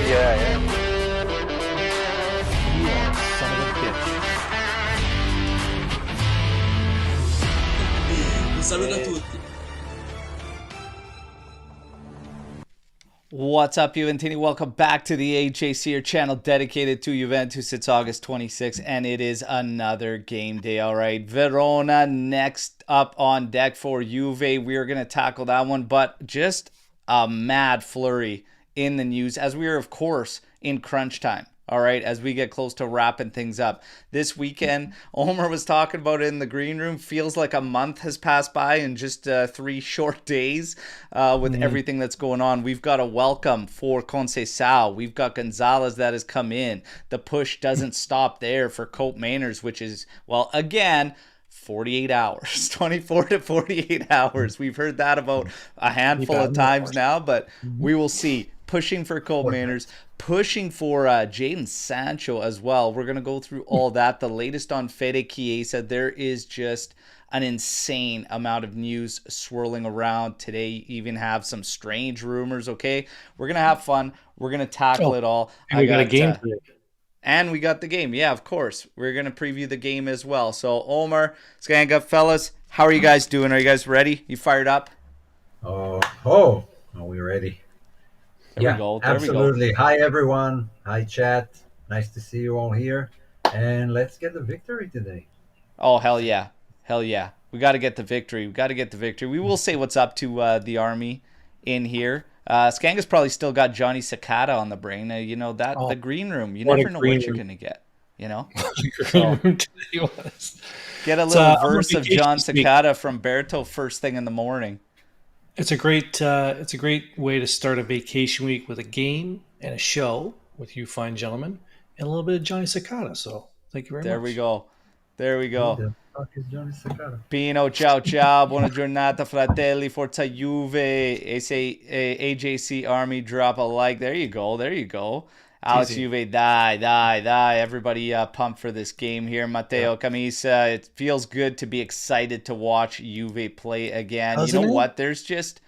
Yeah. You are a son of a bitch. Un saluto a tutti. What's up, Juventini? Welcome back to the AGC, your channel dedicated to Juventus. It's August 26th, and it is another game day, all right? Verona next up on deck for Juve. We are going to tackle that one, but just a mad flurry in the news as we are, of course, in crunch time. All right, as we get close to wrapping things up. This weekend, Omer was talking about it in the green room. Feels like a month has passed by in just 3 short days with everything that's going on. We've got a welcome for Conceição. We've got Gonzalez that has come in. The push doesn't stop there for Cope Mainers, which is, well, again, 48 hours, 24 to 48 hours. We've heard that about a handful of times now, but we will see. Pushing for Cope Mainers, pushing for Jadon Sancho as well. We're going to go through all that. The latest on Fede Chiesa. There is just an insane amount of news swirling around today. Even have some strange rumors, okay? We're going to have fun. We're going to tackle it all. And we got a game today. And we got the game. Yeah, of course. We're going to preview the game as well. So, Omer, Skanga, fellas, how are you guys doing? Are you guys ready? You fired up? Are we ready? There we go. Absolutely. Hi, everyone. Hi, chat. Nice to see you all here. And let's get the victory today. Oh, hell yeah. Hell yeah. We got to get the victory. We will say what's up to the Army in here. Skanga's probably still got Johnny Cicada on the brain. The green room. You never know what you're going to get, you know? So, get a little verse of John Cicada from Alberto first thing in the morning. It's a great way to start a vacation week with a game and a show with you fine gentlemen and a little bit of Johnny Cicada. So thank you very much. There we go. Who the fuck is Johnny Cicada? Pino, ciao, buona giornata, fratelli, forza Juve, AGC Army, drop a like. There you go. Alex Juve, die. Everybody pumped for this game here. Matteo Camisa, it feels good to be excited to watch Juve play again. You know what? There's just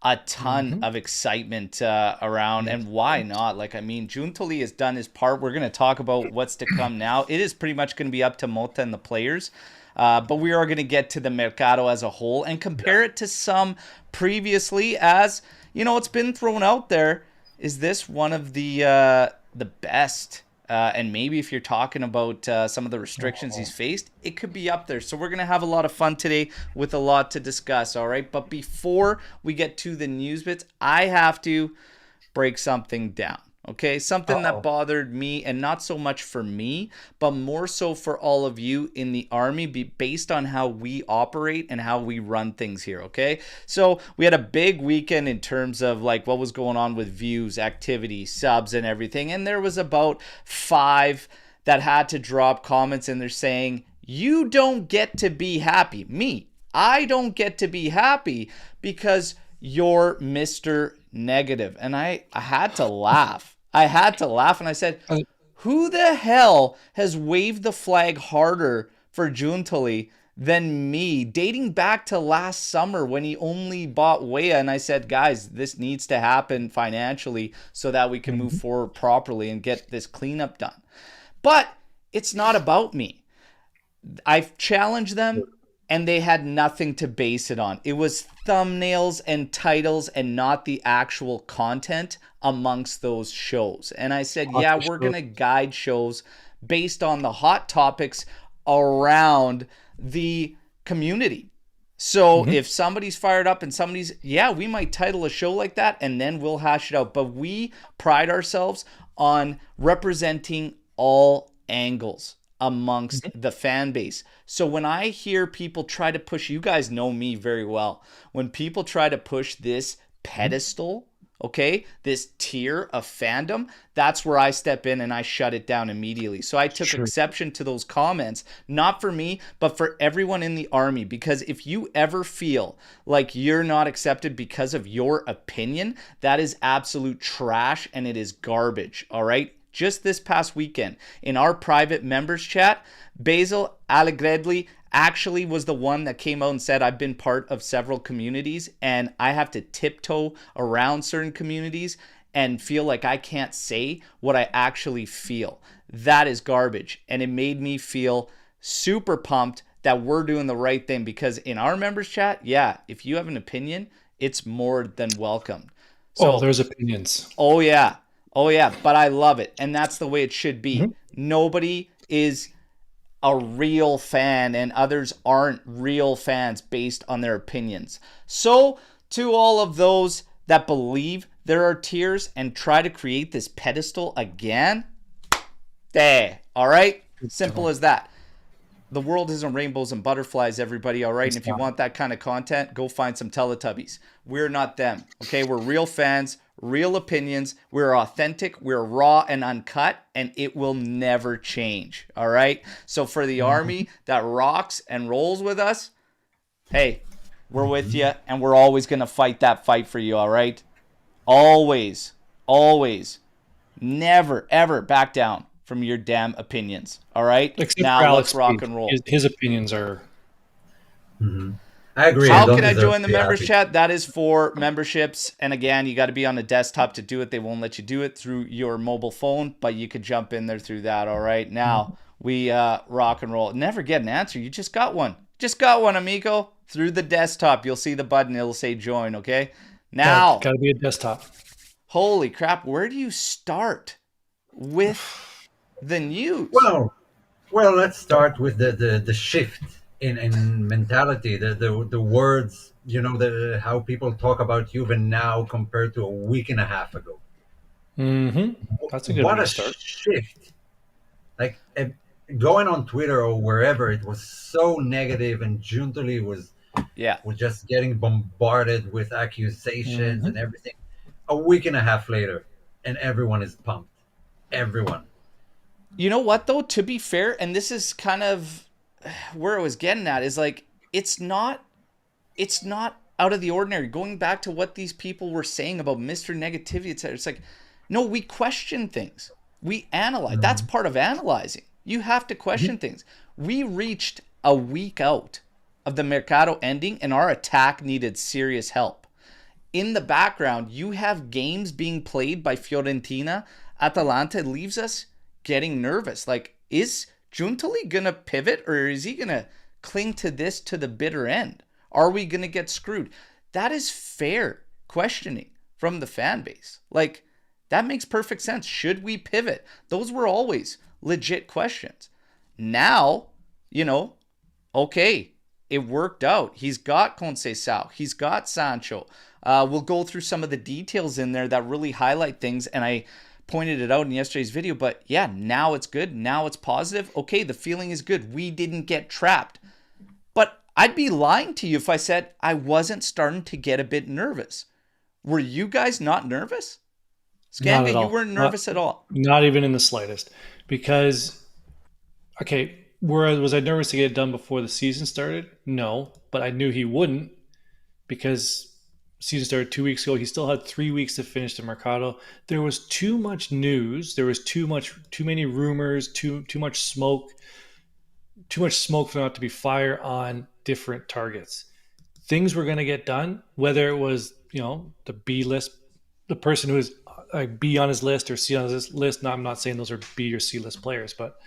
a ton of excitement around, and why not? Giuntoli has done his part. We're going to talk about what's to come now. It is pretty much going to be up to Mota and the players, but we are going to get to the Mercato as a whole and compare it to some previously as, it's been thrown out there. Is this one of the best? And maybe if you're talking about some of the restrictions he's faced, it could be up there. So we're going to have a lot of fun today with a lot to discuss, all right? But before we get to the news bits, I have to break something down. Okay, something that bothered me, and not so much for me, but more so for all of you in the Army, based on how we operate and how we run things here, okay? So we had a big weekend in terms of what was going on with views, activity, subs, and everything, and there was about 5 that had to drop comments, and they're saying, you don't get to be happy. I don't get to be happy because you're Mr. Negative. And I had to laugh. And I said, who the hell has waved the flag harder for Giuntoli than me, dating back to last summer when he only bought Weah? And I said, guys, this needs to happen financially so that we can move forward properly and get this cleanup done. But it's not about me. I've challenged them, and they had nothing to base it on. It was thumbnails and titles and not the actual content amongst those shows. And I said, yeah, we're going to guide shows based on the hot topics around the community. So if somebody's fired up and we might title a show like that and then we'll hash it out. But we pride ourselves on representing all angles amongst the fan base. So when I hear people try to push, you guys know me very well, when people try to push this pedestal, okay, this tier of fandom, that's where I step in and I shut it down immediately. So I took exception to those comments, not for me, but for everyone in the Army, because if you ever feel like you're not accepted because of your opinion, that is absolute trash and it is garbage, all right? Just this past weekend in our private members chat, Basil Allegredli actually was the one that came out and said, I've been part of several communities and I have to tiptoe around certain communities and feel like I can't say what I actually feel. That is garbage. And it made me feel super pumped that we're doing the right thing, because in our members chat, yeah, if you have an opinion, it's more than welcome. So, there's opinions. oh yeah. Oh yeah, but I love it. And that's the way it should be. Mm-hmm. Nobody is a real fan, and others aren't real fans based on their opinions. So, to all of those that believe there are tiers and try to create this pedestal again, there. All right? Simple as that. The world isn't rainbows and butterflies, everybody, all right? And if you want that kind of content, go find some Teletubbies. We're not them, okay? We're real fans, real opinions. We're authentic, we're raw and uncut, and it will never change, all right? So for the army that rocks and rolls with us, hey, we're with you, and we're always going to fight that fight for you, all right? Always, always, never, ever back down from your damn opinions. All right? Except now let's rock and roll. His opinions are... I agree. How can I join the members chat? That is for memberships. And again, you got to be on a desktop to do it. They won't let you do it through your mobile phone, but you could jump in there through that. All right? Now we rock and roll. Never get an answer. You just got one. Just got one, amigo. Through the desktop, you'll see the button. It'll say join, okay? Now. Got to be a desktop. Holy crap. Where do you start with the news? Well, let's start with the shift in mentality, the words, how people talk about Juve now compared to a week and a half ago. That's a good What way a to start. shift! Like going on Twitter or wherever, it was so negative, and Giuntoli was just getting bombarded with accusations and everything. A week and a half later, and everyone is pumped. Everyone. You know what, though? To be fair, and this is kind of where I was getting at, is like, it's not out of the ordinary. Going back to what these people were saying about Mr. Negativity, etc. It's like, no, we question things. We analyze. That's part of analyzing. You have to question things. We reached a week out of the Mercato ending, and our attack needed serious help. In the background, you have games being played by Fiorentina. Atalanta leaves us getting nervous. Like, is Giuntoli gonna pivot, or is he gonna cling to this to the bitter end? Are we gonna get screwed? That is fair questioning from the fan base. Like, that makes perfect sense. Should we pivot? Those were always legit questions. Now, okay, it worked out. He's got Conceição. He's got Sancho. We'll go through some of the details in there that really highlight things, and I pointed it out in yesterday's video, but yeah, now it's good. Now it's positive. Okay, the feeling is good. We didn't get trapped. But I'd be lying to you if I said I wasn't starting to get a bit nervous. Were you guys not nervous? Skanga, you weren't nervous at all. Not even in the slightest. Because, okay, was I nervous to get it done before the season started? No, but I knew he wouldn't, because season started 2 weeks ago. He still had 3 weeks to finish the Mercato. There was too much news. There was too many rumors, too much smoke for not to be fire on different targets. Things were going to get done, whether it was, the B list, the person who is B on his list or C on his list. No, I'm not saying those are B or C list players, but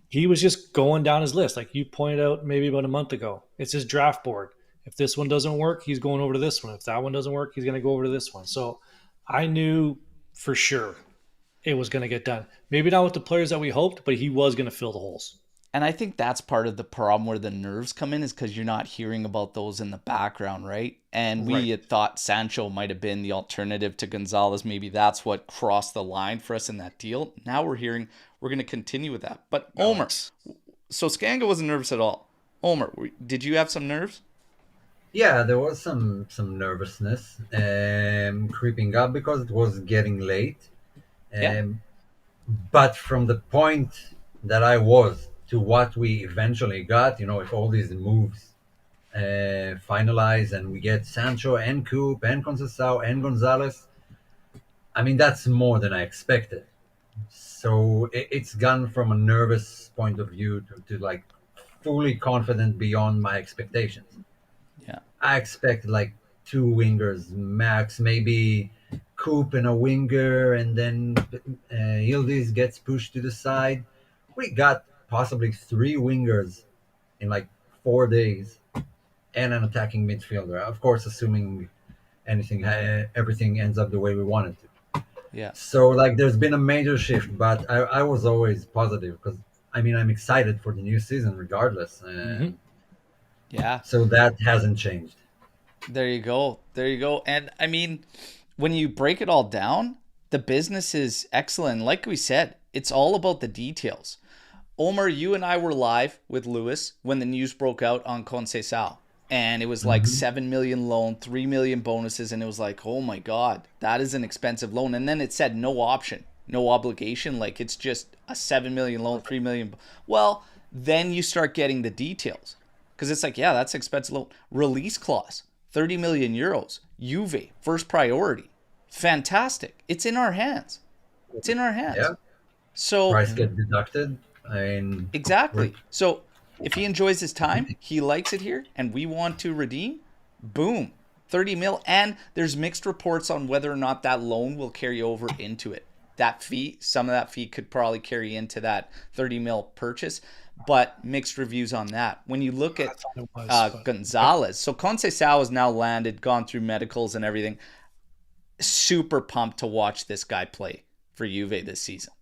he was just going down his list. Like you pointed out maybe about a month ago. It's his draft board. If this one doesn't work, he's going over to this one. If that one doesn't work, he's going to go over to this one. So I knew for sure it was going to get done. Maybe not with the players that we hoped, but he was going to fill the holes. And I think that's part of the problem where the nerves come in, is because you're not hearing about those in the background, right? And we had thought Sancho might have been the alternative to Gonzalez. Maybe that's what crossed the line for us in that deal. Now we're hearing we're going to continue with that. But Omer, so Skanga wasn't nervous at all. Omer, did you have some nerves? Yeah, there was some nervousness creeping up because it was getting late. But from the point that I was to what we eventually got, if all these moves finalize and we get Sancho and Coop and Conceição and Gonzalez, I mean, that's more than I expected. So it's gone from a nervous point of view to like fully confident beyond my expectations. Yeah, I expect like 2 wingers max, maybe Coop and a winger, and then Yildiz gets pushed to the side. We got possibly three wingers in like 4 days, and an attacking midfielder. Of course, assuming everything ends up the way we want it to. Yeah. So like, there's been a major shift, but I was always positive because I mean I'm excited for the new season regardless. Yeah. So that hasn't changed. There you go. There you go. And I mean, when you break it all down, the business is excellent. Like we said, it's all about the details. Omer, you and I were live with Lewis when the news broke out on Conceição. And it was like 7 million loan, 3 million bonuses. And it was like, oh my God, that is an expensive loan. And then it said no option, no obligation. Like it's just a 7 million loan, 3 million. Well, then you start getting the details. Because it's like, yeah, that's expensive loan. Release clause, 30 million euros. Juve, first priority. Fantastic. It's in our hands. It's in our hands. Yeah. So Price get deducted. I mean, exactly. So if he enjoys his time, he likes it here, and we want to redeem, boom, 30 mil. And there's mixed reports on whether or not that loan will carry over into it. That fee, some of that fee could probably carry into that 30 mil purchase, but mixed reviews on that. When you look at Gonzalez, so Conceição has now landed, gone through medicals and everything. Super pumped to watch this guy play for Juve this season.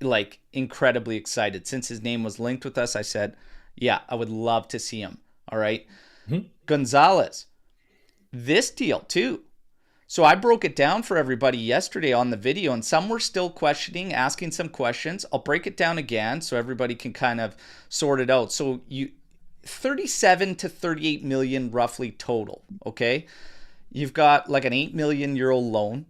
Like, incredibly excited. Since his name was linked with us, I said, yeah, I would love to see him. All right. Gonzalez, this deal too. So I broke it down for everybody yesterday on the video, and some were still questioning, asking some questions. I'll break it down again so everybody can kind of sort it out. So 37 to 38 million roughly total, okay? You've got like an 8 million euro loan.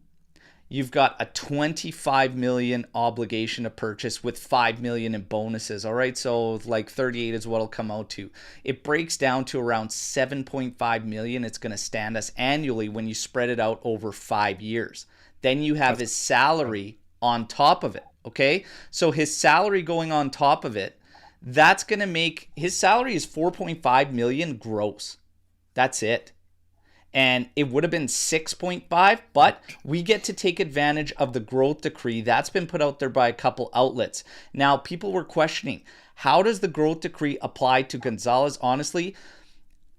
You've got a 25 million obligation to purchase with 5 million in bonuses. All right. So like 38 is what it'll come out to. It breaks down to around 7.5 million. It's going to stand us annually when you spread it out over 5 years. Then you have his salary on top of it. Okay. So his salary going on top of it, that's going to make his salary is 4.5 million gross. That's it. And it would have been 6.5, but we get to take advantage of the growth decree that's been put out there by a couple outlets. Now, people were questioning, how does the growth decree apply to Gonzalez? Honestly,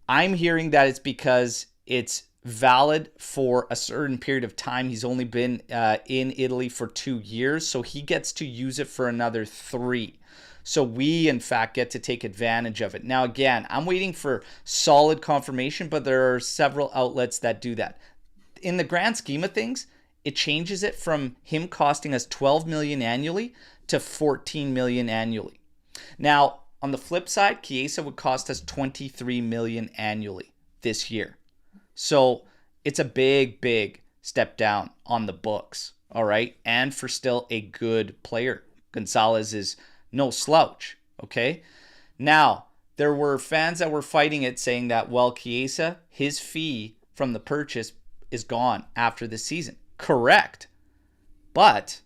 I'm hearing that it's because it's valid for a certain period of time. He's only been in Italy for 2 years, so he gets to use it for another 3. So we, in fact, get to take advantage of it. Now, again, I'm waiting for solid confirmation, but there are several outlets that do that. In the grand scheme of things, it changes it from him costing us 12 million annually to 14 million annually. Now, on the flip side, Chiesa would cost us 23 million annually this year. So it's a big, big step down on the books, all right? And for still a good player. Gonzalez is no slouch, okay? Now, there were fans that were fighting it, saying that, well, Chiesa, his fee from the purchase is gone after this season. Correct. But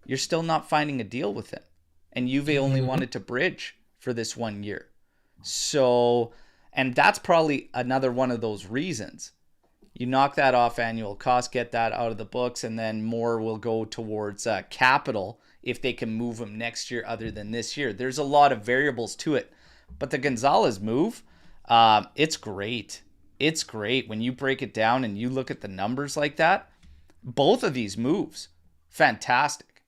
you're still not finding a deal with him. And Juve only wanted to bridge for this 1 year. So, and that's probably another one of those reasons. You knock that off annual cost, get that out of the books, and then more will go towards capital if they can move him next year other than this year. There's a lot of variables to it. But the Gonzalez move, it's great. It's great. When you break it down and you look at the numbers like that, both of these moves, fantastic.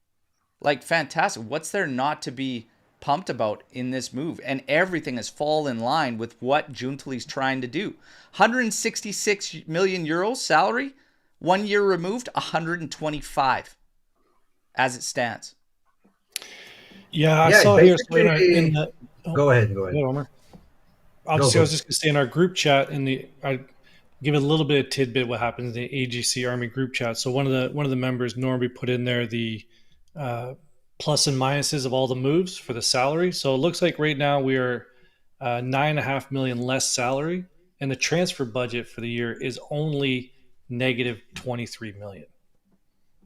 Like, fantastic. What's there not to be pumped about in this move? And everything has fallen in line with what Giuntoli's trying to do. 166 million euros salary, 1 year removed, 125 as it stands. Yeah, I saw here. So Go ahead, Omer. I was just going to say in our group chat, I give a little bit of tidbit what happens in the AGC Army group chat. So one of the members, Norby, put in there the plus and minuses of all the moves for the salary. So it looks like right now we are 9.5 million less salary, and the transfer budget for the year is only negative 23 million.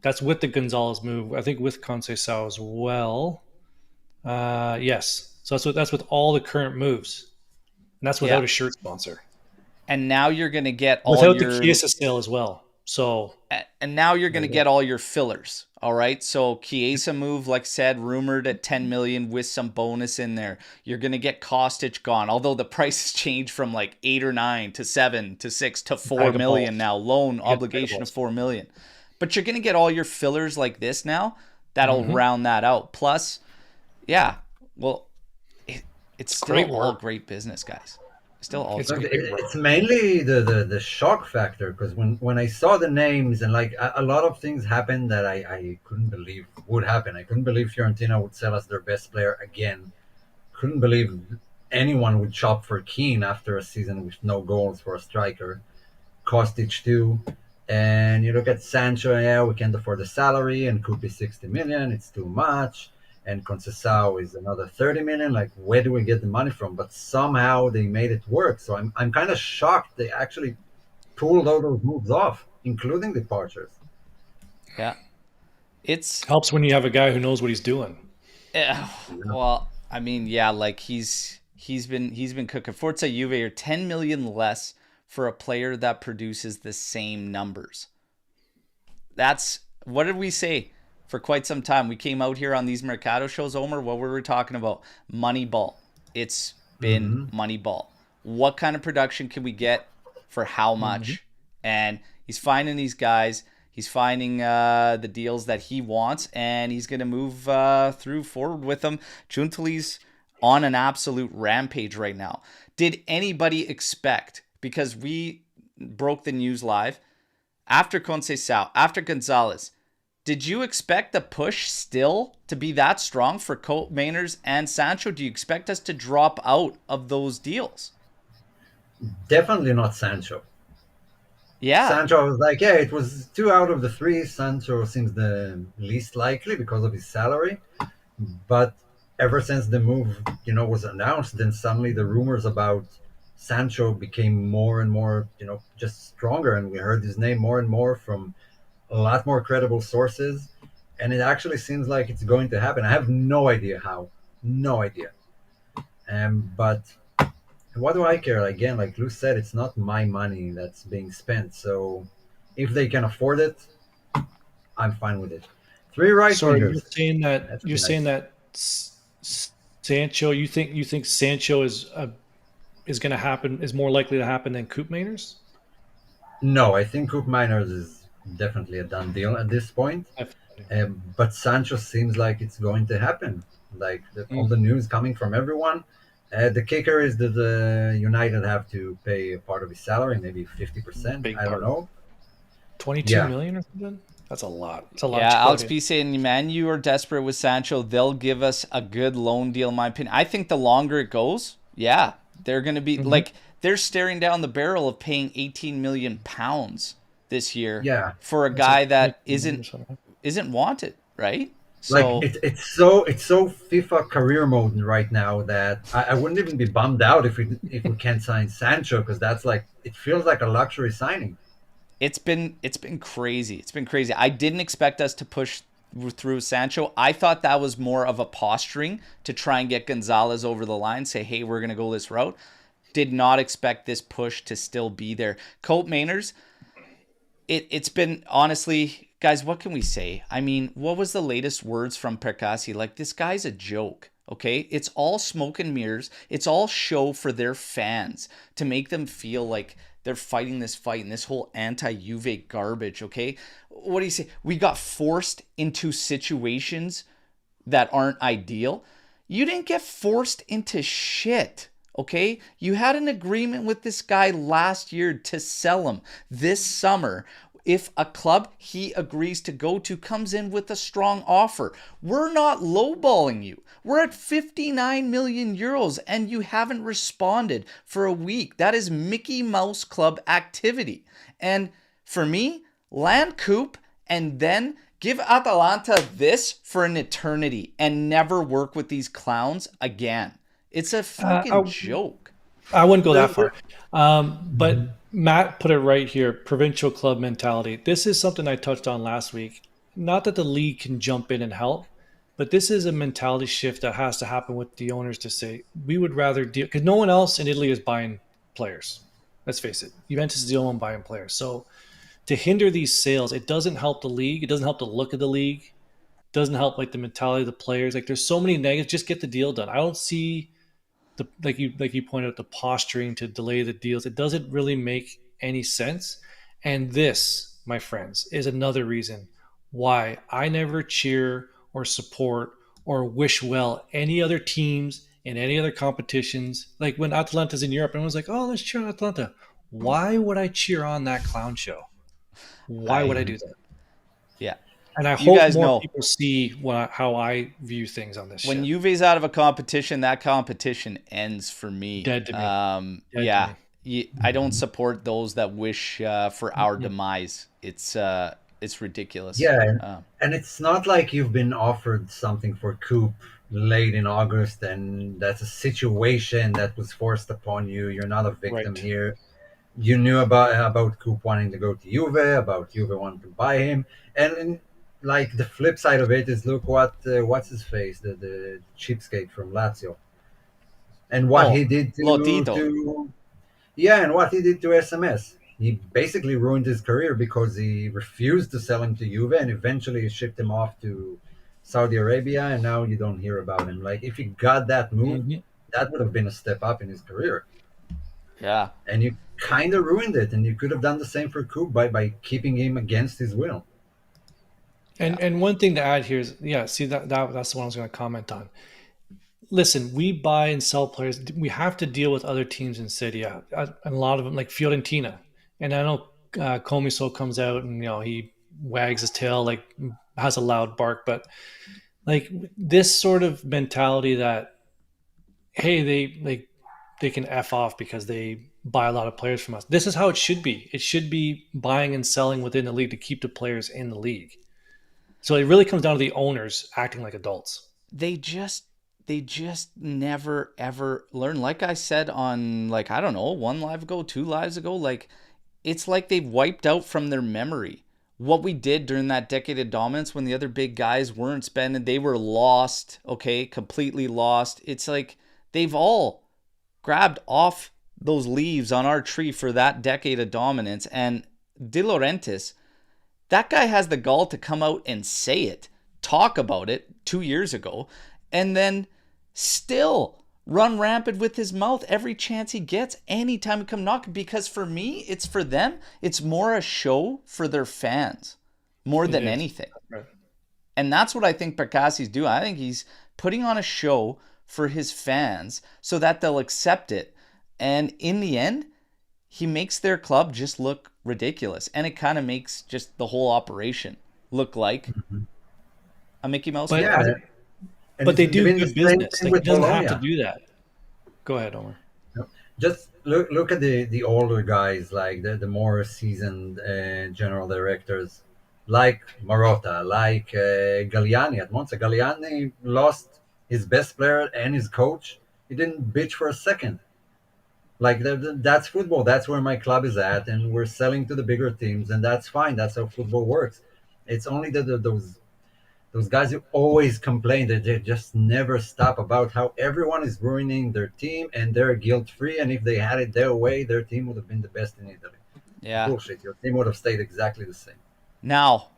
That's with the Gonzalez move. I think with Conceição as well. Yes. So that's with all the current moves. And that's without a shirt sponsor. And now you're going to get all without the Chiesa sale as well. So, and now you're going to get all your fillers. All right. So Chiesa move, like I said, rumored at 10 million with some bonus in there. You're going to get Kostic gone, although the price has changed from like 8 or 9 to 7 to 6 to 4 million now. Loan obligation of 4 million. But you're going to get all your fillers like this now. That'll round that out. Plus, yeah, well, it's still all great business, guys. Still all it's mainly the shock factor, because when I saw the names and like a lot of things happened that I couldn't believe would happen. I couldn't believe Fiorentina would sell us their best player again. Couldn't believe anyone would shop for Keane after a season with no goals for a striker. Kostic too. And you look at Sancho, yeah, we can't afford the salary, and could be 60 million, it's too much. And Conceição is another 30 million. Like, where do we get the money from? But somehow they made it work. So I'm kind of shocked they actually pulled all those moves off, including departures. Yeah, it's helps when you have a guy who knows what he's doing. Well, I mean, yeah, like he's been cooking. Forza Juve are 10 million less for a player that produces the same numbers. That's, what did we say? For quite some time, we came out here on these Mercado shows, Omer, what were we talking about? Moneyball. It's been Moneyball. What kind of production can we get for how much? And he's finding these guys. He's finding the deals that he wants, and he's going to move through forward with them. Giuntoli's on an absolute rampage right now. Did anybody expect, because we broke the news live, after Conceição, after Gonzalez, did you expect the push still to be that strong for Colt Mainers and Sancho? Do you expect us to drop out of those deals? Definitely not Sancho. Yeah. Sancho was like, yeah, it was 2 out of the 3. Sancho seems the least likely because of his salary. But ever since the move, was announced, then suddenly the rumors about Sancho became more and more, just stronger. And we heard his name more and more from a lot more credible sources, and it actually seems like it's going to happen. I have no idea how, no idea. But what do I care? Again, like Lou said, it's not my money that's being spent. So if they can afford it, I'm fine with it. 3 right wingers. You're saying that Sancho. You think Sancho is going to happen? Is more likely to happen than Coop Mainers? No, I think Coop Mainers is definitely a done deal at this point. But Sancho seems like it's going to happen. Like all the news coming from everyone. The kicker is that the United have to pay a part of his salary, maybe 50%. I don't know. 22 million or something? That's a lot. It's a lot. Yeah, Alex B saying, man, you are desperate with Sancho. They'll give us a good loan deal, in my opinion. I think the longer it goes, yeah, they're going to be like, they're staring down the barrel of paying 18 million pounds this year for a guy that isn't wanted, right? So, like it's so FIFA career mode right now that I wouldn't even be bummed out if we can't sign Sancho, because that's like, it feels like a luxury signing. It's been crazy. It's been crazy. I didn't expect us to push through Sancho. I thought that was more of a posturing to try and get Gonzalez over the line, say, hey, we're going to go this route. Did not expect this push to still be there. Colt Mainers, it's been, honestly, guys, what can we say? I mean, what was the latest words from Percassi? Like, this guy's a joke, okay? It's all smoke and mirrors. It's all show for their fans to make them feel like they're fighting this fight and this whole anti-Juve garbage, okay? What do you say? We got forced into situations that aren't ideal. You didn't get forced into shit. Okay, you had an agreement with this guy last year to sell him this summer. If a club he agrees to go to comes in with a strong offer, we're not lowballing you. We're at 59 million euros and you haven't responded for a week. That is Mickey Mouse Club activity. And for me, land Coop and then give Atalanta this for an eternity and never work with these clowns again. It's a fucking joke. I wouldn't go that far. But Matt put it right here, provincial club mentality. This is something I touched on last week. Not that the league can jump in and help, but this is a mentality shift that has to happen with the owners to say, we would rather deal, because no one else in Italy is buying players. Let's face it. Juventus is the only one buying players. So to hinder these sales, it doesn't help the league. It doesn't help the look of the league. It doesn't help like the mentality of the players. Like there's so many negatives. Just get the deal done. I don't see the like you pointed out, the posturing to delay the deals. It doesn't really make any sense. And this, my friends, is another reason why I never cheer or support or wish well any other teams in any other competitions. Like when Atalanta's in Europe, everyone's like, "Oh, let's cheer on Atalanta." Why would I cheer on that clown show? Why would I do that? Yeah. And I You hope guys more know people see how I view things on this when shit. Juve's out of a competition, that competition ends for me. Dead to me. Dead Yeah. to me. I don't support those that wish for our demise. It's ridiculous. Yeah, and it's not like you've been offered something for Coop late in August, and that's a situation that was forced upon you. You're not a victim Right. here. You knew about Coop wanting to go to Juve, about Juve wanting to buy him, and like the flip side of it is look what's his face, the cheapskate from Lazio, and what Oh, he did Lotito. to yeah, and what he did to SMS. He basically ruined his career because he refused to sell him to Juve and eventually shipped him off to Saudi Arabia, and now you don't hear about him. Like, if he got that move, Mhm. that would have been a step up in his career. Yeah. And you kind of ruined it, and you could have done the same for Coop by keeping him against his will. And one thing to add here is, yeah, see that's the one I was going to comment on. Listen, we buy and sell players. We have to deal with other teams in Serie A. And a lot of them, like Fiorentina. And I know Comiso comes out and he wags his tail, like has a loud bark, but like this sort of mentality that hey, they can f off because they buy a lot of players from us. This is how it should be. It should be buying and selling within the league to keep the players in the league. So it really comes down to the owners acting like adults. They just never ever learn. Like I said on, like, I don't know, 1 live ago, 2 lives ago, like it's like they've wiped out from their memory what we did during that decade of dominance when the other big guys weren't spending. They were lost, okay, completely lost. It's like they've all grabbed off those leaves on our tree for that decade of dominance. And De Laurentiis, that guy has the gall to come out and say it, talk about it 2 years ago, and then still run rampant with his mouth every chance he gets, anytime he come knocking. Because for me, it's for them, it's more a show for their fans, more than anything. Right. And that's what I think Percassi's doing. I think he's putting on a show for his fans so that they'll accept it. And in the end, he makes their club just look ridiculous. And it kind of makes just the whole operation look like a Mickey Mouse. But, Yeah, and but they it's do been the good same business. thing Like, with he doesn't have to Bologna. do that. Go ahead, Omer. Just look at the older guys, like the more seasoned general directors, like Marotta, like Galliani at Monza. Galliani lost his best player and his coach. He didn't bitch for a second. Like that's football. That's where my club is at, and we're selling to the bigger teams, and that's fine. That's how football works. It's only those guys who always complain that they just never stop about how everyone is ruining their team and they're guilt free. And if they had it their way, their team would have been the best in Italy. Yeah. Bullshit. Your team would have stayed exactly the same. Now,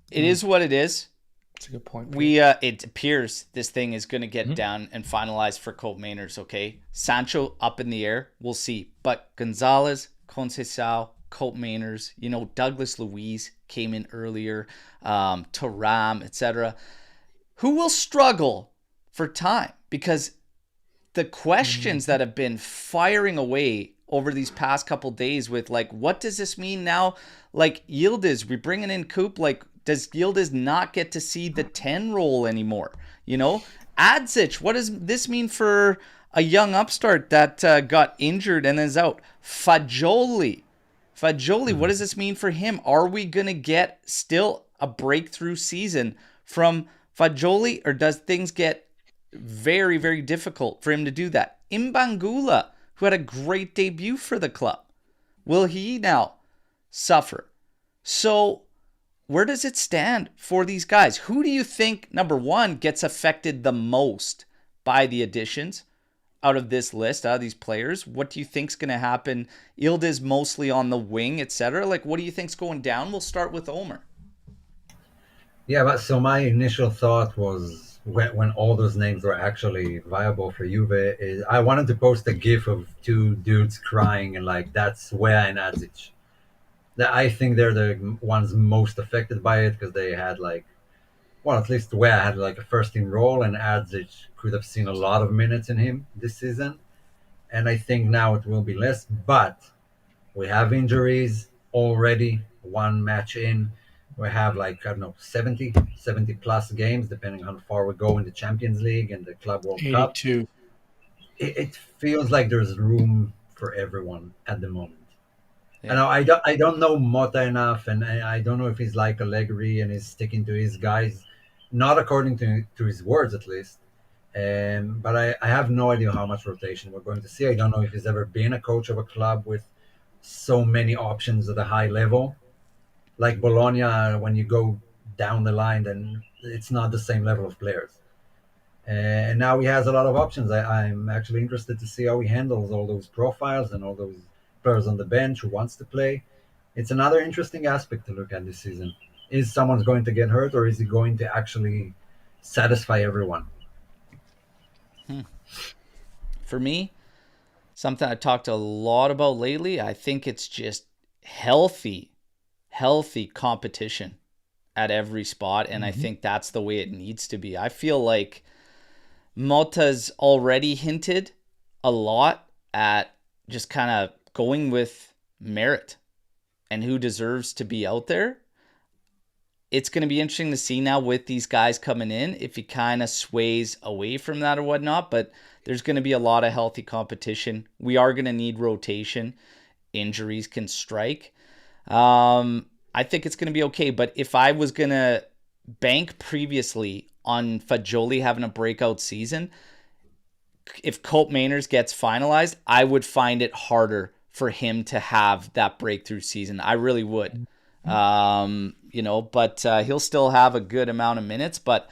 it is what it is. That's a good point. It appears this thing is going to get down and finalized for Colt Mainers, okay? Sancho up in the air. We'll see. But Gonzalez, Conceição, Colt Mainers, Douglas Luiz came in earlier, Thuram, etc. Who will struggle for time? Because the questions that have been firing away over these past couple days with, like, what does this mean now? Like, Yildiz, we bringing in Coop, like, does Yildiz not get to see the 10 role anymore? Adzic, what does this mean for a young upstart that got injured and is out? Fagioli, what does this mean for him? Are we going to get still a breakthrough season from Fagioli, or does things get very, very difficult for him to do that? Imbangula, who had a great debut for the club, will he now suffer? So where does it stand for these guys? Who do you think, number one, gets affected the most by the additions out of this list, out of these players, what do you think's going to happen? Yildiz mostly on the wing, etc. Like, what do you think's going down? We'll start with Omer. Yeah, but so my initial thought was when all those names were actually viable for Juve is I wanted to post a GIF of two dudes crying and like that's Wea and Adzic. I think they're the ones most affected by it because they had like, well, at least Wea had like a first team role and Adzic could have seen a lot of minutes in him this season. And I think now it will be less, but we have injuries already, one match in. We have like, I don't know, 70 plus games, depending on how far we go in the Champions League and the Club World Cup. 82. It feels like there's room for everyone at the moment. Yeah. And I don't know Mota enough, and I don't know if he's like Allegri and he's sticking to his guys, not according to his words at least. But I have no idea how much rotation we're going to see. I don't know if he's ever been a coach of a club with so many options at a high level. Like Bologna, when you go down the line, then it's not the same level of players. And now he has a lot of options. I'm actually interested to see how he handles all those profiles and all those players on the bench who wants to play. It's another interesting aspect to look at this season. Is someone's going to get hurt, or is he going to actually satisfy everyone? For me, something I talked a lot about lately, I think it's just healthy competition at every spot. And I think that's the way it needs to be. I feel like Mota's already hinted a lot at just kind of going with merit and who deserves to be out there. It's going to be interesting to see now with these guys coming in if he kind of sways away from that or whatnot. But there's going to be a lot of healthy competition. We are going to need rotation. Injuries can strike. I think it's going to be okay. But if I was going to bank previously on Fagioli having a breakout season, if Cope Mainers gets finalized, I would find it harder for him to have that breakthrough season. I really would. But he'll still have a good amount of minutes, but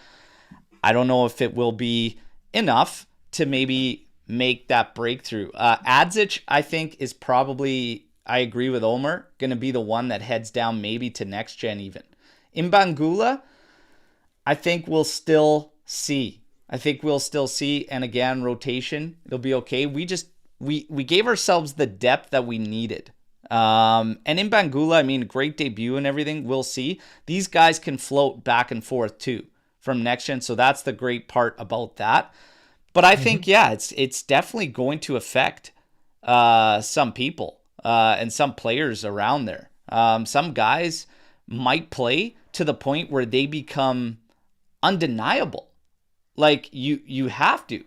I don't know if it will be enough to maybe make that breakthrough. Adzic, I think, is probably, I agree with Omer, going to be the one that heads down maybe to next gen even. Mbangula, I think we'll still see. And again, rotation, it'll be okay. We gave ourselves the depth that we needed. And in Bangula, I mean, great debut and everything. We'll see. These guys can float back and forth too from next gen. So that's the great part about that. But I think, it's definitely going to affect some people and some players around there. Some guys might play to the point where they become undeniable. Like you have to.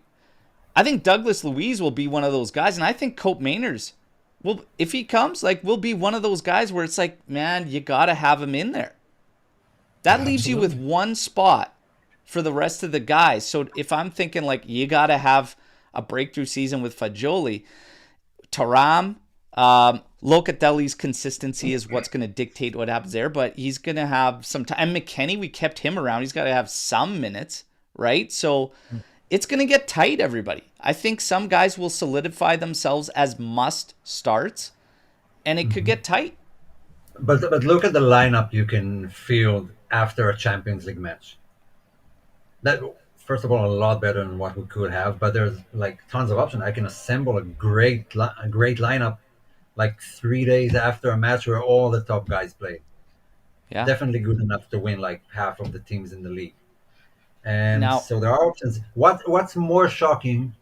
I think Douglas Luiz will be one of those guys, and I think Cope Mainers will, if he comes, will be one of those guys where it's like, man, you gotta have him in there. That leaves you with one spot for the rest of the guys. So if I'm thinking you gotta have a breakthrough season with Fagioli, Taram, Locatelli's consistency is what's going to dictate what happens there, but he's going to have some time. And McKennie, we kept him around. He's got to have some minutes, right? So it's going to get tight, everybody. I think some guys will solidify themselves as must starts, and it could get tight. But look at the lineup you can field after a Champions League match. That, first of all, a lot better than what we could have, but there's tons of options. I can assemble a great lineup 3 days after a match where all the top guys play. Yeah. Definitely good enough to win half of the teams in the league. And so there are options. What's more shocking,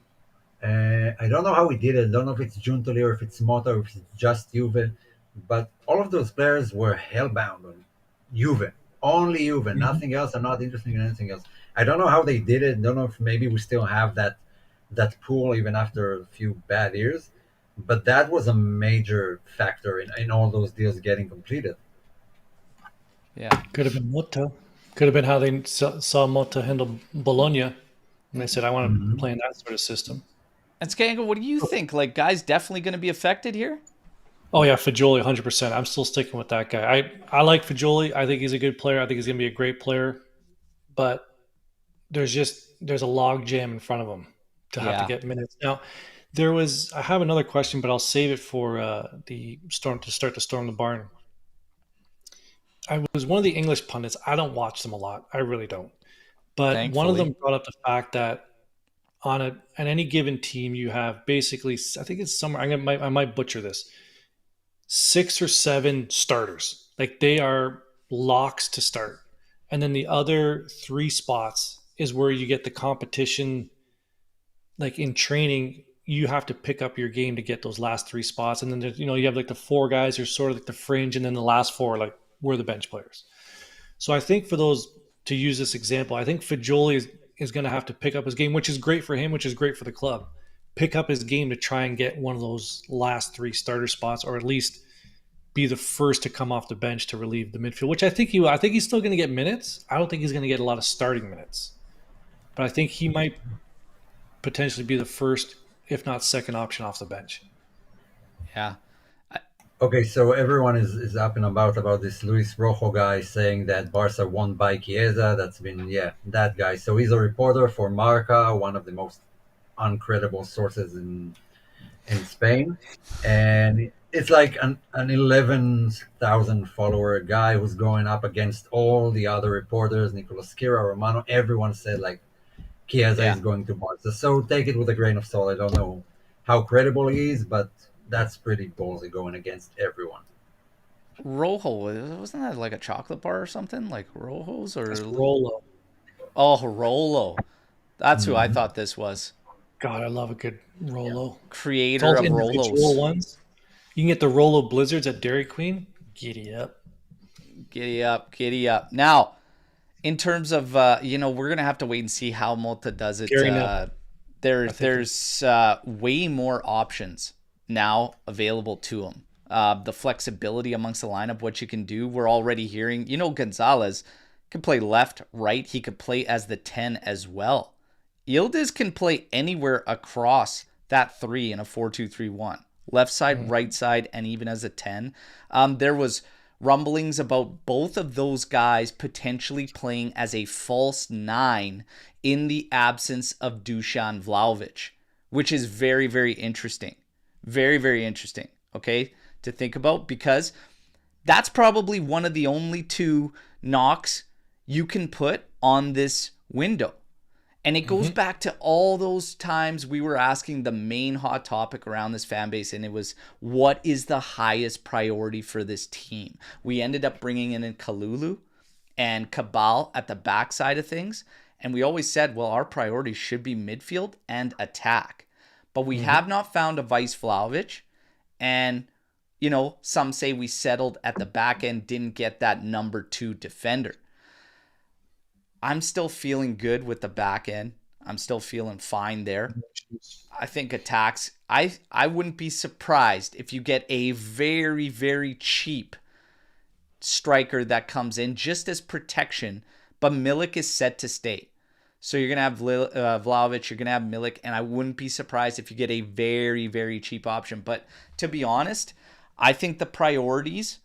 I don't know how we did it. I don't know if it's Giuntoli or if it's Mota or if it's just Juve, but all of those players were hellbound on Juve. Only Juve, nothing else. I'm not interested in anything else. I don't know how they did it. I don't know if maybe we still have that pool even after a few bad years. But that was a major factor in all those deals getting completed. Yeah. Could have been Motta. Could have been how they saw Motta handle Bologna. And they said, I want to play in that sort of system. And Skango, what do you think? Guys definitely going to be affected here? Oh, yeah, Fagioli, 100%. I'm still sticking with that guy. I like Fagioli. I think he's a good player. I think he's going to be a great player. But there's a log jam in front of him. to have to Yeah. get minutes. Now, I have another question, but I'll save it for the storm to start to storm the barn. I was one of the English pundits. I don't watch them a lot. I really don't. But one of Thankfully. them brought up the fact that on any given team, you have basically, I think it's somewhere. I might butcher this. 6 or 7 starters, like they are locks to start, and then the other 3 spots is where you get the competition. Like in training, you have to pick up your game to get those last 3 spots, and then you have like the 4 guys who are sort of like the fringe, and then the last 4 like we're the bench players. So I think for those, to use this example, I think Fajoli is going to have to pick up his game, which is great for him, which is great for the club. Pick up his game to try and get one of those last 3 starter spots, or at least be the first to come off the bench to relieve the midfield. Which I think he's still going to get minutes. I don't think he's going to get a lot of starting minutes, but I think he might potentially be the first, if not second option off the bench. Yeah. Okay, so everyone is up and about this Luis Rojo guy saying that Barca won by Chiesa. That's been, that guy. So he's a reporter for Marca, one of the most uncredible sources in Spain, and it's like an 11,000 follower guy who's going up against all the other reporters, Nicolas Kira, Romano. Everyone said like Chiesa Yeah. is going to Barca. So take it with a grain of salt. I don't know how credible he is, but that's pretty ballsy going against everyone. Rojo, wasn't that like a chocolate bar or something? Like Rojos or That's Rolo. Oh, Rolo. That's who I Mhm. thought this was. God, I love a good Rolo. It's Creator all of individual Rolos. ones. You can get the Rolo Blizzards at Dairy Queen. Giddy up. Giddy up, giddy up. Now, in terms of we're gonna have to wait and see how Mota does it. Gary Neville. There's way more options now available to him. The flexibility amongst the lineup, what you can do. We're already hearing, Gonzalez can play left, right. He could play as the 10 as well. Yildiz can play anywhere across that 3 in a 4-2-3-1. Left side, right side, and even as a 10. There was rumblings about both of those guys potentially playing as a false 9 in the absence of Dusan Vlahovic, which is very, very interesting. Very, very interesting, okay, to think about, because that's probably one of the only 2 knocks you can put on this window. And it goes back to all those times we were asking the main hot topic around this fan base, and it was, what is the highest priority for this team? We ended up bringing in Kalulu and Cabal at the backside of things, and we always said, well, our priority should be midfield and attack. But we have not found a vice Vlahovic, and, some say we settled at the back end, didn't get that number 2 defender. I'm still feeling good with the back end. I'm still feeling fine there. I think attacks, I wouldn't be surprised if you get a very, very cheap striker that comes in just as protection, but Milik is set to stay. So you're going to have Vlahovic, you're going to have Milik, and I wouldn't be surprised if you get a very, very cheap option. But to be honest, I think the priorities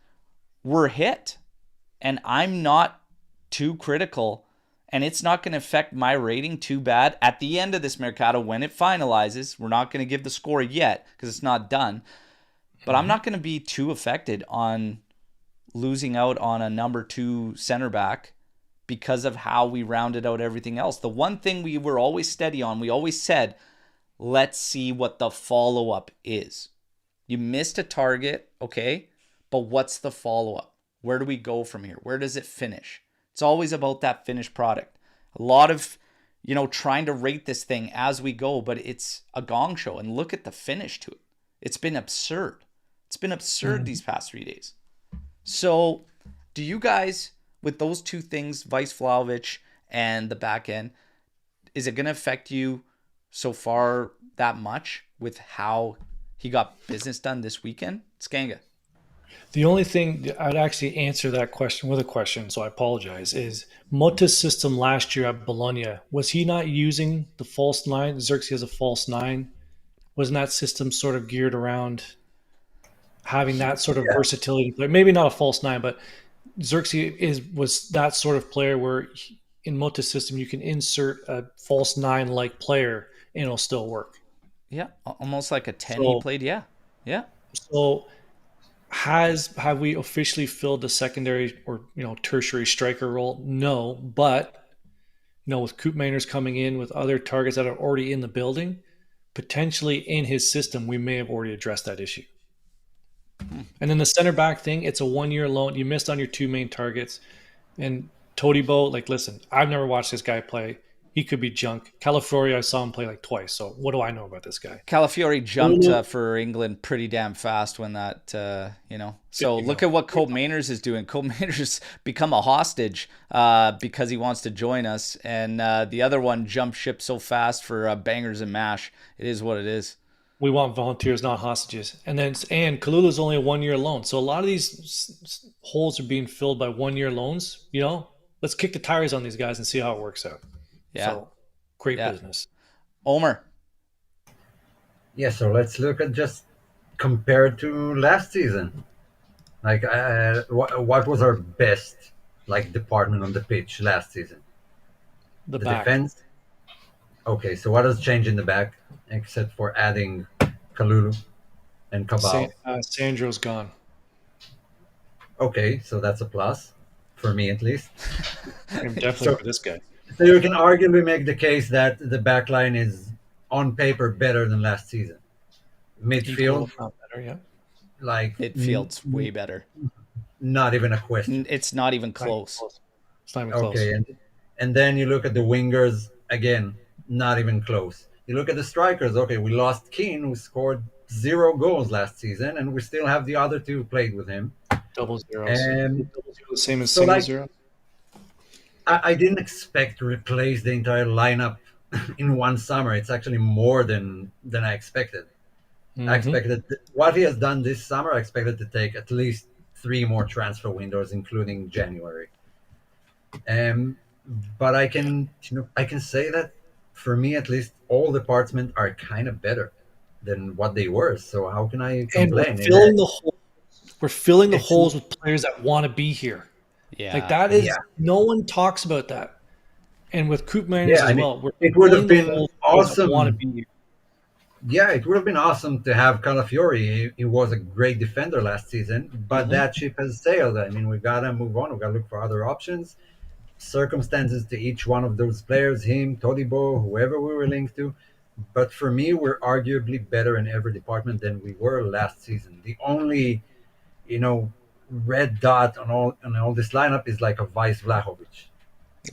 were hit, and I'm not too critical, and it's not going to affect my rating too bad at the end of this Mercado when it finalizes. We're not going to give the score yet because it's not done, but I'm not going to be too affected on losing out on a number 2 center back because of how we rounded out everything else. The one thing we were always steady on, we always said, let's see what the follow-up is. You missed a target, okay, but what's the follow-up? Where do we go from here? Where does it finish? It's always about that finished product. A lot of, trying to rate this thing as we go, but it's a gong show. And look at the finish to it. It's been absurd. It's been absurd these past 3 days. So do you guys, with those 2 things, Vice Vlahovic and the back end, is it going to affect you so far that much with how he got business done this weekend? Skanga. The only thing I'd actually answer that question with a question, so I apologize, is Motta's system last year at Bologna, was he not using the false 9? Xerxes has a false 9. Wasn't that system sort of geared around having that sort of versatility? Maybe not a false 9, but Xerxes was that sort of player where in Motta's system you can insert a false 9 like player and it'll still work. Yeah, almost like a 10 he So, played. Yeah. Yeah. so have we officially filled the secondary or tertiary striker role? No, but with Coop Mainers coming in with other targets that are already in the building, potentially in his system, we may have already addressed that issue. And then the center back thing, it's a 1-year loan. You missed on your two main targets. And Todibo, like, listen, I've never watched this guy play. He could be junk. Calafiori, I saw him play like twice. So what do I know about this guy? Calafiori jumped for England pretty damn fast when that, So look at what Cope Mainers is doing. Cope Mainers become a hostage because he wants to join us. And the other one jumped ship so fast for bangers and mash. It is what it is. We want volunteers, not hostages. And Kalula's only a 1-year loan. So a lot of these holes are being filled by 1-year loans. Let's kick the tires on these guys and see how it works out. Yeah. So, great business. Omer. Yeah, so let's look at just compared to last season. Like, what was our best department on the pitch last season? The back. Defense. Okay, so what has changed in the back except for adding Kalulu and Cabal? Sandro's gone. Okay, so that's a plus for me at least. Definitely for this guy. So you can arguably make the case that the back line is on paper better than last season. Midfield, better, yeah. Midfield's way better. Not even a question. It's not even close. It's not even close. Okay, and then you look at the wingers again, not even close. You look at the strikers. Okay, we lost Keane, who scored 0 goals last season, and we still have the other two who played with him. Double zeros. And the same as single zero. I didn't expect to replace the entire lineup in one summer. It's actually more than I expected. Mm-hmm. I expected what he has done this summer. I expected to take at least 3 more transfer windows, including January. But I can say that for me at least, all departments are kind of better than what they were. So how can I complain? And we're filling the holes with players that want to be here. Yeah, like that is no one talks about that. And with Coop Mainers as well, it would have been awesome. Want to be here. Yeah, it would have been awesome to have Calafiori. He was a great defender last season, but that ship has sailed. I mean, we gotta move on. We gotta look for other options. Circumstances to each one of those players, him, Todibo, whoever we were linked to. But for me, we're arguably better in every department than we were last season. The only, red dot on all this lineup is like a Vice Vlahovic.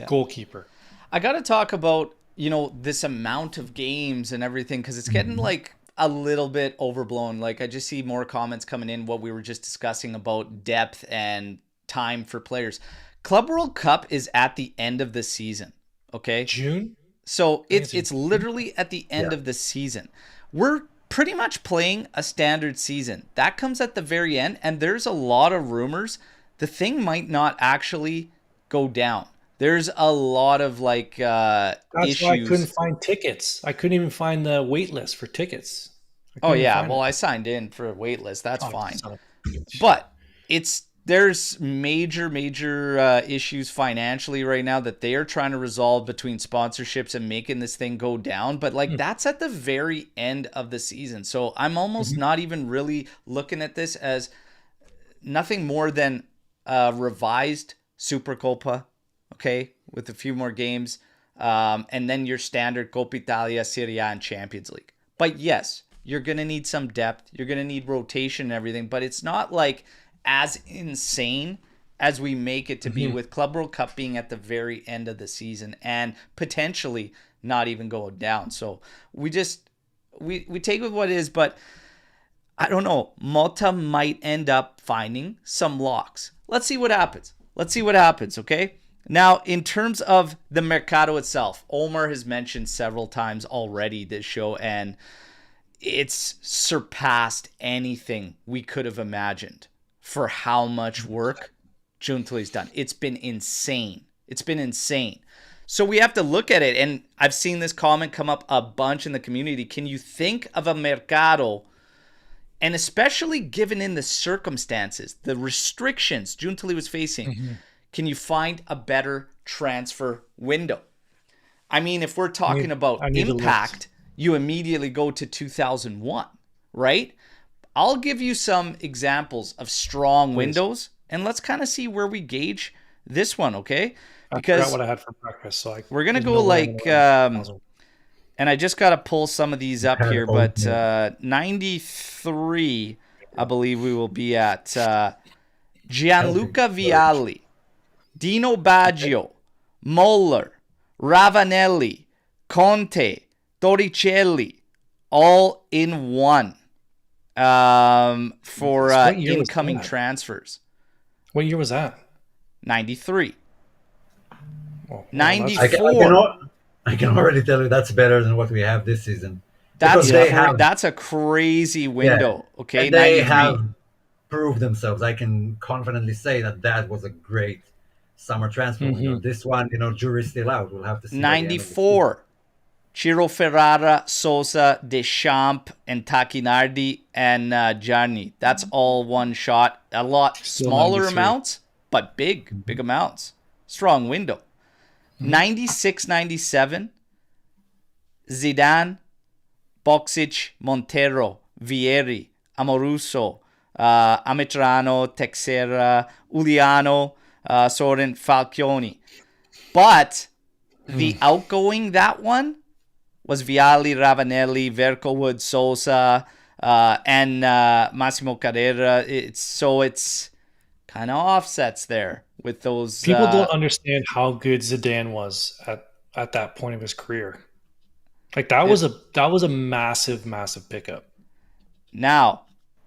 Goalkeeper. I got to talk about, this amount of games and everything, because it's getting like a little bit overblown. Like, I just see more comments coming in, what we were just discussing about depth and time for players. Club World Cup is at the end of the season, okay? June? So it's literally at the end of the season. We're pretty much playing a standard season. That comes at the very end, and there's a lot of rumors. The thing might not actually go down. There's a lot of issues. That's why I couldn't find tickets. I couldn't even find the wait list for tickets. I signed in for a wait list. That's fine. But there's major issues financially right now that they are trying to resolve between sponsorships and making this thing go down. But that's at the very end of the season. So I'm almost not even really looking at this as nothing more than a revised Supercoppa, okay, with a few more games. And then your standard Coppa Italia, Serie A, and Champions League. But yes, you're going to need some depth. You're going to need rotation and everything. But it's not like as insane as we make it to be, with Club World Cup being at the very end of the season and potentially not even going down. So we take with what is, but I don't know. Malta might end up finding some locks. Let's see what happens. Okay? Now, in terms of the Mercato itself, Omer has mentioned several times already this show, and it's surpassed anything we could have imagined for how much work Giuntoli's done. It's been insane. So we have to look at it, and I've seen this comment come up a bunch in the community. Can you think of a Mercato, and especially given in the circumstances, the restrictions Giuntoli was facing, can you find a better transfer window? I mean, if we're talking about impact, you immediately go to 2001, right? I'll give you some examples of strong windows, and let's kind of see where we gauge this one, okay? Because I forgot what I had for breakfast, so we're going to go like, and I just got to pull some of these up here, but 93, I believe we will be at Gianluca Vialli, Dino Baggio, Moller, Ravanelli, Conte, Torricelli, all in one for incoming transfers. What year was that? 93. Well, 94. I can already tell you that's better than what we have this season. That's a crazy window. Yeah. Okay, and they have proved themselves. I can confidently say that was a great summer transfer window. This one, jury's still out. We'll have to see. 94. Ciro Ferrara, Sosa, Deschamps, and Tacchinardi, and Gianni. That's all one shot. A lot smaller amounts, but big amounts. Strong window. 96-97. Zidane, Boksic, Montero, Vieri, Amoruso, Ametrano, Texera, Uliano, Soren, Falcioni. But the outgoing, that one, was Vialli, Ravanelli, Vercowood, Sosa, and Massimo Carrera. It's kind of offsets there with those. People don't understand how good Zidane was at that point of his career. Like that was a massive pickup. Now,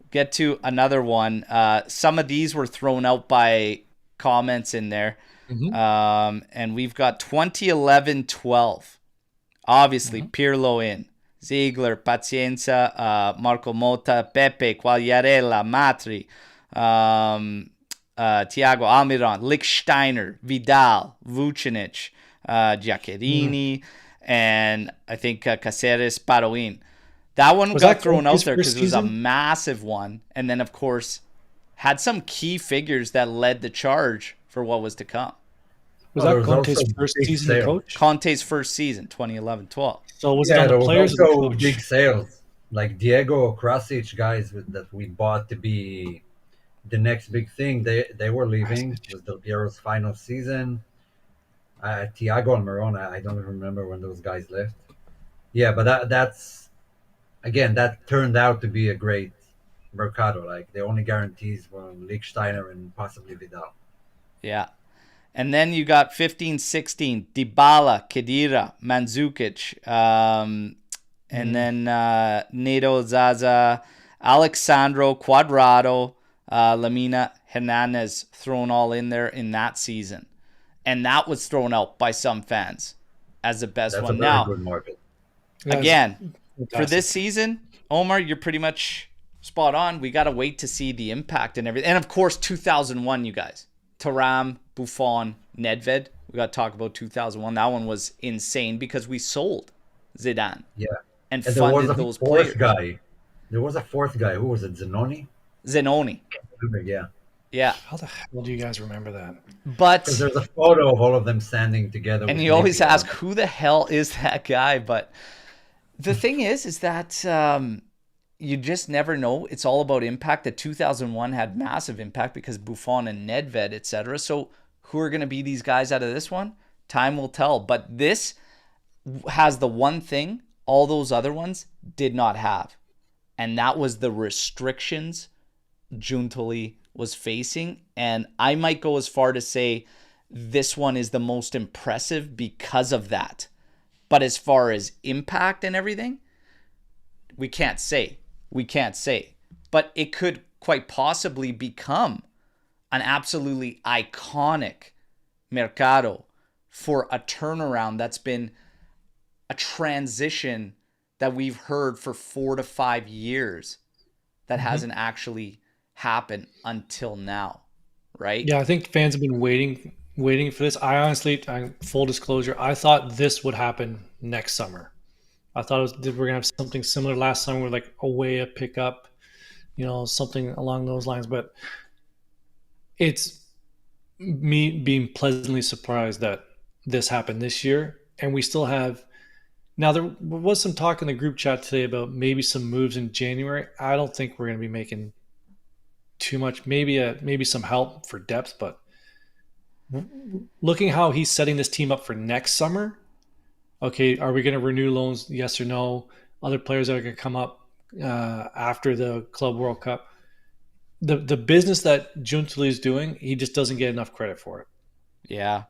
get to another one. Some of these were thrown out by comments in there. And we've got 2011-12. Obviously, Pirlo in. Ziegler, Pazienza, Marco Motta, Pepe, Quagliarella, Matri, Thiago Almiron, Lichtsteiner, Vidal, Vucinic, Giaccherini, and I think Caceres, Paroin. That one got thrown out there because it was a massive one. And then, of course, had some key figures that led the charge for what was to come. Was that Conte's first season coach? Conte's first season, 2011-12. So was it on the players or the coach? Big sales. Like Diego, Krasic, guys that we bought to be the next big thing. They were leaving. It was Del Piero's final season. Thiago and Verona, I don't even remember when those guys left. Yeah, but that's again, that turned out to be a great mercado. Like the only guarantees were Lichtsteiner and possibly Vidal. Yeah. And then you got 15-16, Dybala, Khedira, Mandzukic, and then Neto, Zaza, Alexandro, Cuadrado, Lamina, Hernandez thrown all in there in that season. And that was thrown out by some fans as the best one. Now, good market. Again, for this season, Omer, you're pretty much spot on. We got to wait to see the impact and everything. And, of course, 2001, you guys. Thuram, Buffon, Nedved. We got to talk about 2001. That one was insane because we sold Zidane. Yeah. And funded those players. There was a fourth guy. Who was it? Zanoni? Yeah. Yeah. How the hell do you guys remember that? But there's a photo of all of them standing together. And you always ask, who the hell is that guy? But the thing is that you just never know. It's all about impact. The 2001 had massive impact because Buffon and Nedved, etc. So who are going to be these guys out of this one? Time will tell. But this has the one thing all those other ones did not have. And that was the restrictions Giuntoli was facing. And I might go as far to say this one is the most impressive because of that. But as far as impact and everything, we can't say. But it could quite possibly become an absolutely iconic mercado for a turnaround that's been a transition that we've heard for 4 to 5 years that hasn't actually happened until now, right? Yeah, I think fans have been waiting for this. I honestly, full disclosure, I thought this would happen next summer. I thought we're going to have something similar last summer with like a pickup, something along those lines. But it's me being pleasantly surprised that this happened this year. And we still have Now, there was some talk in the group chat today about maybe some moves in January. I don't think we're going to be making too much. Maybe some help for depth, but looking how he's setting this team up for next summer, okay, are we going to renew loans? Yes or no? Other players that are going to come up after the Club World Cup. The business that Giuntoli is doing, he just doesn't get enough credit for it. Yeah.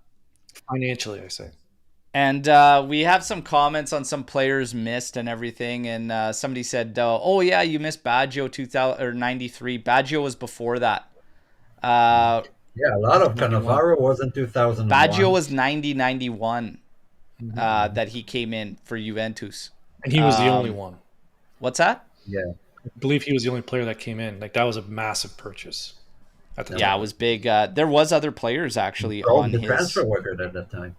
Financially, I say. And we have some comments on some players missed and everything. And somebody said, "Oh yeah, you missed Baggio 2000 or 93. Baggio was before that." Yeah, a lot of Cannavaro was in 2001. Baggio was 90-91 that he came in for Juventus. And he was the only one. What's that? Yeah. I believe he was the only player that came in. Like, that was a massive purchase. At the time. It was big. There was other players actually on the his transfer record at that time.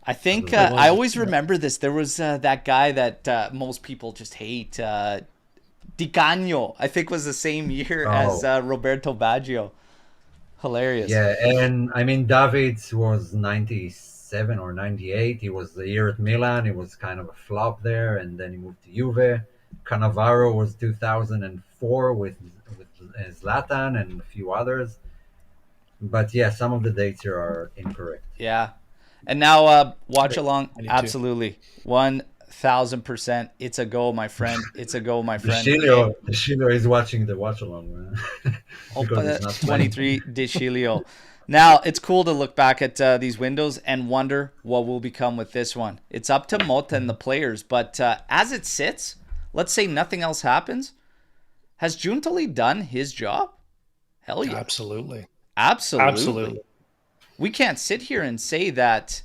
I think I always remember this. There was that guy that most people just hate. Di Canio, I think, was the same year as Roberto Baggio. Hilarious. Yeah, and I mean, Davids was 97 or 98. He was the year at Milan. He was kind of a flop there, and then he moved to Juve. Cannavaro was 2004 with Zlatan and a few others. But yeah, some of the dates here are incorrect. Yeah. And now watch along. Absolutely. 1,000%. It's a go, my friend. It's a go, my friend. Deschilio is watching the watch along. 23 Deschilio. Now, it's cool to look back at these windows and wonder what will become with this one. It's up to Motta and the players. But as it sits, let's say nothing else happens. Has Giuntoli done his job? Hell yeah. Absolutely. We can't sit here and say that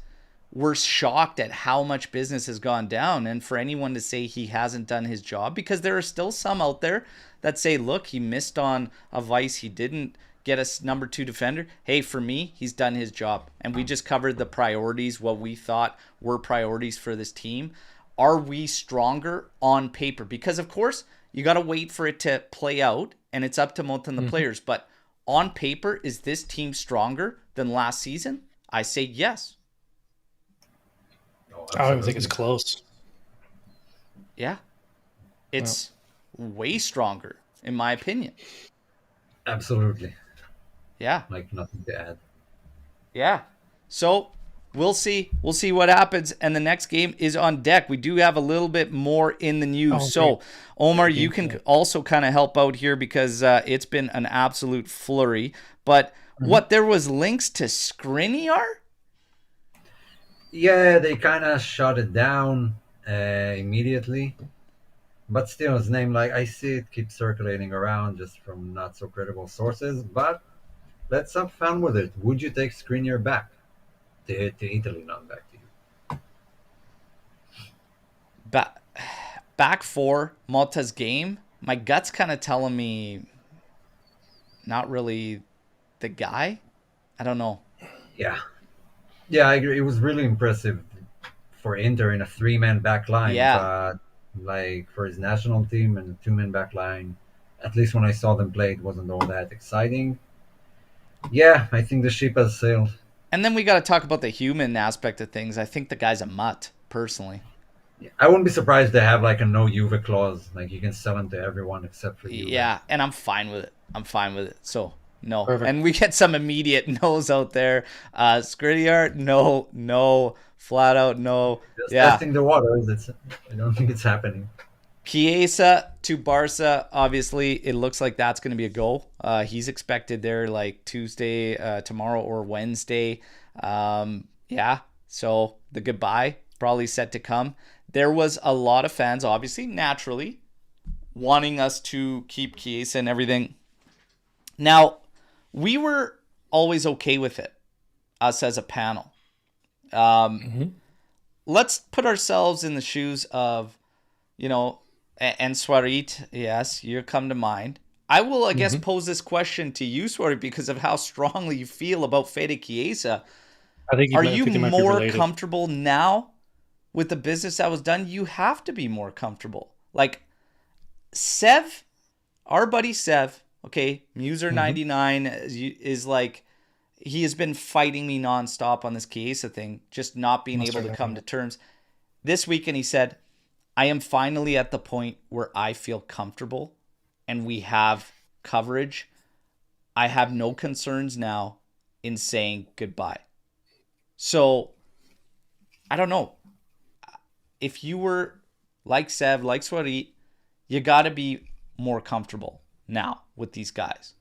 we're shocked at how much business has gone down, and for anyone to say he hasn't done his job, because there are still some out there that say, look, he missed on a vice, he didn't get a number 2 defender. Hey, for me, he's done his job. And we just covered the priorities, what we thought were priorities for this team. Are we stronger on paper? Because, of course, you got to wait for it to play out, and it's up to Motta and the players. But on paper, is this team stronger than last season? I say yes. I don't even think it's close. Yeah. It's way stronger, in my opinion. Absolutely. Yeah. Like, nothing to add. Yeah. So we'll see. We'll see what happens. And the next game is on deck. We do have a little bit more in the news. So, Omer, you can also kind of help out here, because it's been an absolute flurry. But there was links to Skriniar? Yeah, they kind of shut it down immediately. But still, his name, like, I see it keeps circulating around just from not so credible sources. But let's have fun with it. Would you take Skriniar back to Italy, not back to you? Back for Motta's game? My gut's kind of telling me not really the guy. I don't know. Yeah, I agree. It was really impressive for Inter in a 3-man back line. Yeah. Like for his national team and a 2-man back line, at least when I saw them play, it wasn't all that exciting. Yeah, I think the ship has sailed. And then we got to talk about the human aspect of things. I think the guy's a mutt, personally. I wouldn't be surprised to have like a no Juve clause. Like you can sell him to everyone except for Juve. Yeah, and I'm fine with it. So, no. Perfect. And we get some immediate no's out there. Skriniar, no. Flat out, no. Just testing the waters. I don't think it's happening. Chiesa to Barca, obviously, it looks like that's going to be a go. He's expected there like Tuesday, tomorrow or Wednesday. So the goodbye probably set to come. There was a lot of fans, obviously, naturally, wanting us to keep Chiesa and everything. Now, we were always okay with it, us as a panel. Let's put ourselves in the shoes of, and Swarit, yes, you come to mind. I will, I guess, pose this question to you, Swarit, because of how strongly you feel about Fede Chiesa. Are you more comfortable now with the business that was done? You have to be more comfortable. Like, Sev, our buddy Sev, okay, Muser99 is like, he has been fighting me nonstop on this Chiesa thing, just not being able to come to terms. this weekend he said, I am finally at the point where I feel comfortable and we have coverage. I have no concerns now in saying goodbye. So, I don't know. If you were like Sev, like Swarit, you got to be more comfortable now with these guys.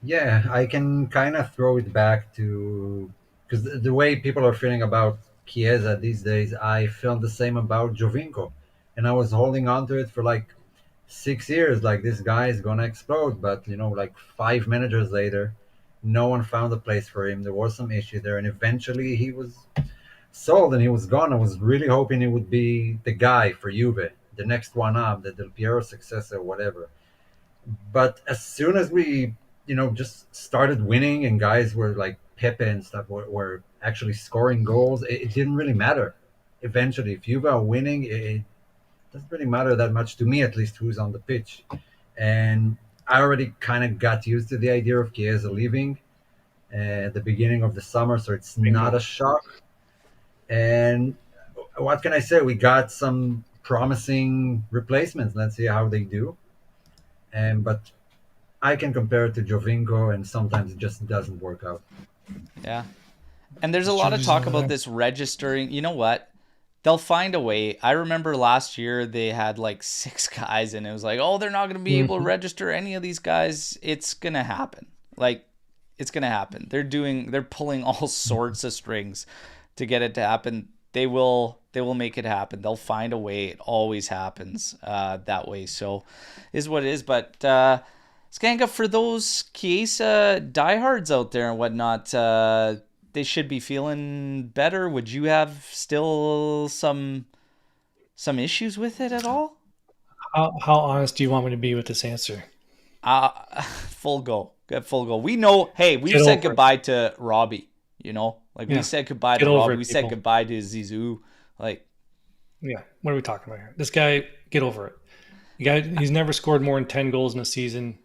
Yeah, I can kind of throw it back to because the way people are feeling about Chiesa these days, I felt the same about Jovinko, and I was holding on to it for like 6 years. Like this guy is gonna explode, but like 5 managers later, no one found a place for him. There was some issue there, and eventually he was sold and he was gone. I was really hoping he would be the guy for Juve, the next one up, the Del Piero successor, whatever. But as soon as we, just started winning and guys were like Pepe and stuff were actually scoring goals, it didn't really matter. Eventually, if you are winning, it doesn't really matter that much to me, at least, who's on the pitch. And I already kind of got used to the idea of Chiesa leaving at the beginning of the summer, so it's not a shock. And what can I say? We got some promising replacements. Let's see how they do. And but I can compare it to Jovinko, and sometimes it just doesn't work out. Yeah. And there's a lot of talk about this registering. You know what? They'll find a way. I remember last year they had like 6 guys and it was like, oh, they're not going to be able to register any of these guys. It's going to happen. Like, it's going to happen. They're pulling all sorts of strings to get it to happen. They will make it happen. They'll find a way. It always happens that way. So is what it is. But Skanka, for those Chiesa diehards out there and whatnot, they should be feeling better. Would you have still some issues with it at all? How honest do you want me to be with this answer? Full go. Good full go. We know, hey, we've said goodbye to Robbie, we said goodbye to Robbie. We said goodbye to Zizou. Like, yeah, what are we talking about here? This guy, get over it. The guy, he's never scored more than 10 goals in a season.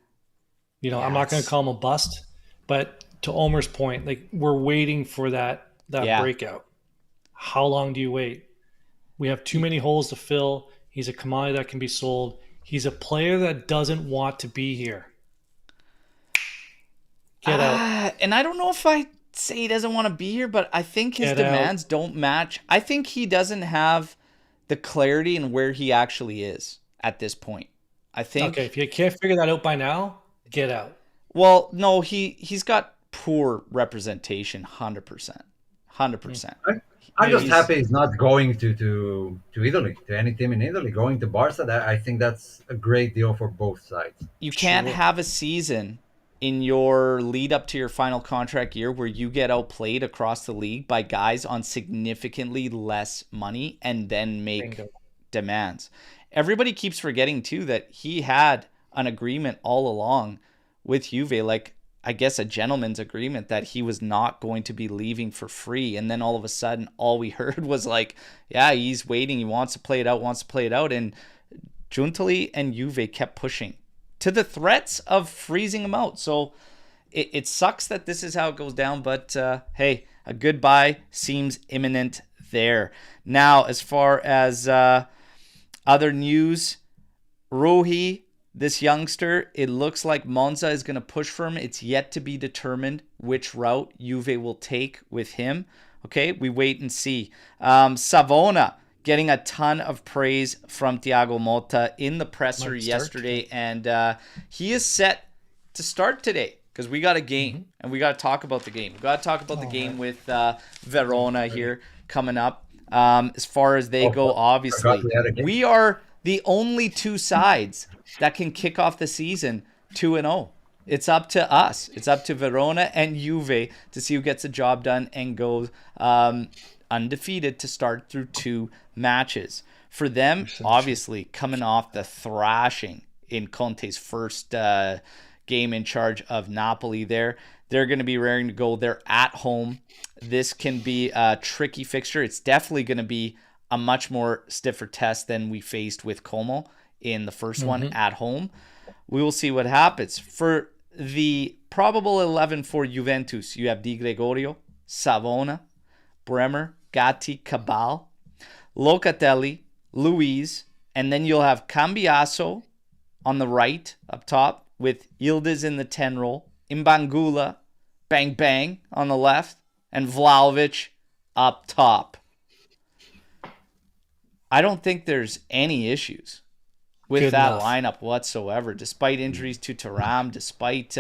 I'm not going to call him a bust, but to Omer's point, like, we're waiting for that breakout. How long do you wait? We have too many holes to fill. He's a commodity that can be sold. He's a player that doesn't want to be here. Get out. And I don't know if I say he doesn't want to be here, but I think his demands don't match. I think he doesn't have the clarity in where he actually is at this point. I think. Okay, if you can't figure that out by now, get out. Well, no, he's got poor representation, 100%. 100%. I'm just happy he's not going to Italy, to any team in Italy. Going to Barca, I think that's a great deal for both sides. You can't have a season in your lead up to your final contract year where you get outplayed across the league by guys on significantly less money and then make demands. Everybody keeps forgetting, too, that he had an agreement all along with Juve, like, I guess a gentleman's agreement that he was not going to be leaving for free. And then all of a sudden, all we heard was like, yeah, he's waiting. He wants to play it out. And Giuntoli and Juve kept pushing to the threats of freezing him out. So it sucks that this is how it goes down. But hey, a goodbye seems imminent there. Now, as far as other news, Rohi, this youngster, it looks like Monza is going to push for him. It's yet to be determined which route Juve will take with him. Okay, we wait and see. Savona getting a ton of praise from Thiago Motta in the presser yesterday. And he is set to start today because we got a game and we got to talk about the game. We got to talk about the game with Verona here coming up. As far as they go, obviously, we are the only 2 sides that can kick off the season 2-0. It's up to us. It's up to Verona and Juve to see who gets the job done and goes undefeated to start through 2 matches. For them, obviously, coming off the thrashing in Conte's first game in charge of Napoli there, they're going to be raring to go. They're at home. This can be a tricky fixture. It's definitely going to be a much more stiffer test than we faced with Como in the first one at home. We will see what happens. For the probable 11 for Juventus, you have Di Gregorio, Savona, Bremer, Gatti, Cabal, Locatelli, Luiz, and then you'll have Cambiaso on the right up top with Yildiz in the 10 role, Imbangula, Bang Bang on the left, and Vlahovic up top. I don't think there's any issues with Good that enough. lineup whatsoever, despite injuries to Thuram, despite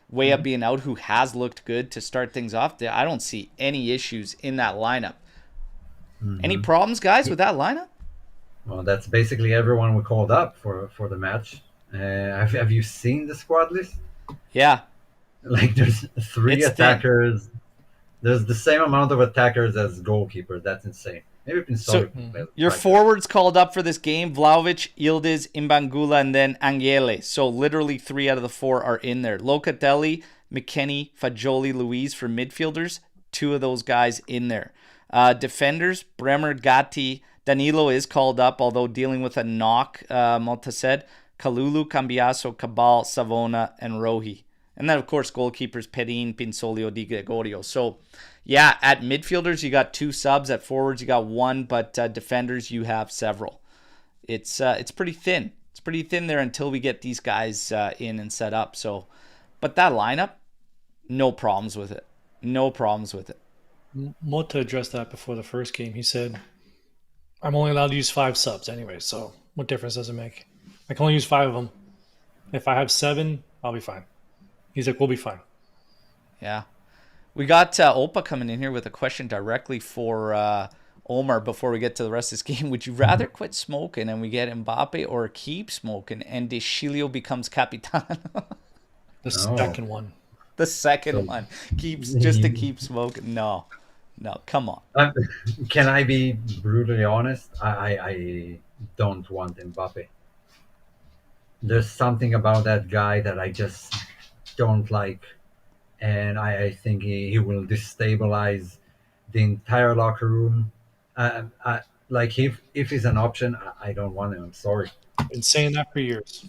Weah being out, who has looked good to start things off. I don't see any issues in that lineup. Any problems, guys, with that lineup? Well, that's basically everyone we called up for the match. Have you seen the squad list? Yeah. Like, there's three It's attackers. There's the same amount of attackers as goalkeepers. That's insane. Maybe So, your forwards called up for this game: Vlahovic, Yildiz, Imbangula, and then Angele. So literally 3 out of the 4 are in there. Locatelli, McKennie, Fagioli, Luiz for midfielders. 2 of those guys in there. Defenders: Bremer, Gatti. Danilo is called up, although dealing with a knock, Malta said. Kalulu, Cambiaso, Cabal, Savona, and Rohi. And then, of course, goalkeepers: Perin, Pinsolio, Di Gregorio. So, yeah, at midfielders, you got 2 subs. At forwards, you got 1. But defenders, you have several. It's pretty thin. It's pretty thin there until we get these guys in and set up. So, but that lineup, no problems with it. No problems with it. Mota addressed that before the first game. He said, I'm only allowed to use 5 subs anyway, so what difference does it make? I can only use 5 of them. If I have 7, I'll be fine. He's like, we'll be fine. Yeah. We got Opa coming in here with a question directly for Omer before we get to the rest of this game. Would you rather quit smoking and we get Mbappe, or keep smoking and De Chilio becomes Capitan? The second one. The second one. Just to keep smoking. No, come on. Can I be brutally honest? I don't want Mbappe. There's something about that guy that I just don't like, and I think he will destabilize the entire locker room. Like, if he's an option, I don't want him. I'm sorry. Been saying that for years.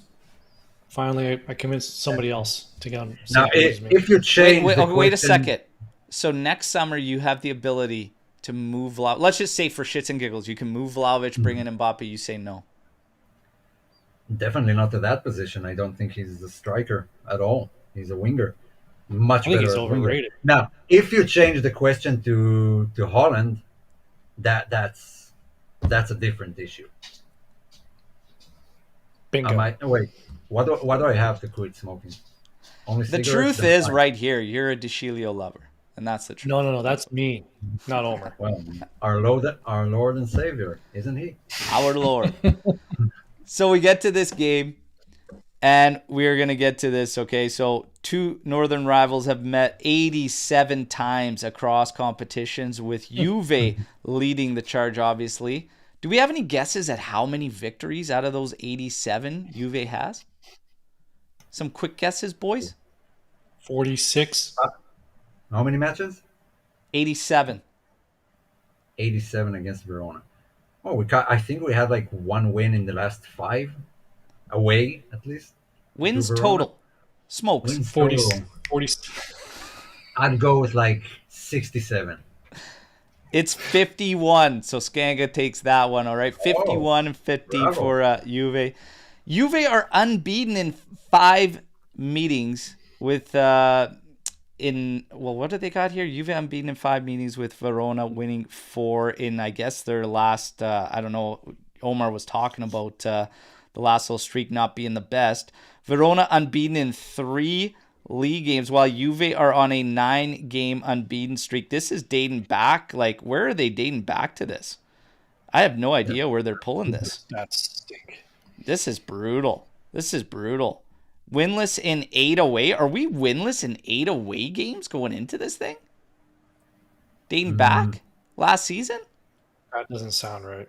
Finally, I convinced somebody else to get on. Now, if you change, wait a second. So next summer you have the ability to move Vlahovic. Let's just say, for shits and giggles, you can move Vlahovic, bring in Mbappe. You say no. Definitely not to that position. I don't think he's a striker at all. He's a winger. Much better. He's overrated. Now, if you change the question to Holland, that's a different issue. Bingo. Wait, what do I have to quit smoking? Only The cigarettes? truth That's is fine. right here. You're a De Chilio lover, and that's the truth. No, that's me, not Omer. Well, our Lord and Savior, isn't he? Our Lord. So we get to this game, and we're going to get to this, okay? So 2 northern rivals have met 87 times across competitions, with Juve leading the charge, obviously. Do we have any guesses at how many victories out of those 87 Juve has? Some quick guesses, boys? 46. How many matches? 87. 87 against Verona. Oh, I think we had like 1 win in the last 5, away at least. Wins to Verona. total. Smokes. Wins 40, total. 40. I'd go with like 67. It's 51. So Skanga takes that one, all right? 51 and 50 bravo. for Juve. Juve are unbeaten in 5 meetings with what do they got here? Juve unbeaten in 5 meetings, with Verona winning 4 in, I guess, their last, I don't know, Omer was talking about the last little streak not being the best. Verona unbeaten in 3 league games, while Juve are on a 9-game unbeaten streak. This is dating back, like, where are they dating back to this? I have no idea where they're pulling this. That's stink. This is brutal. Winless in 8 away. Are we winless in 8 away games going into this thing? Dating back last season? That doesn't sound right.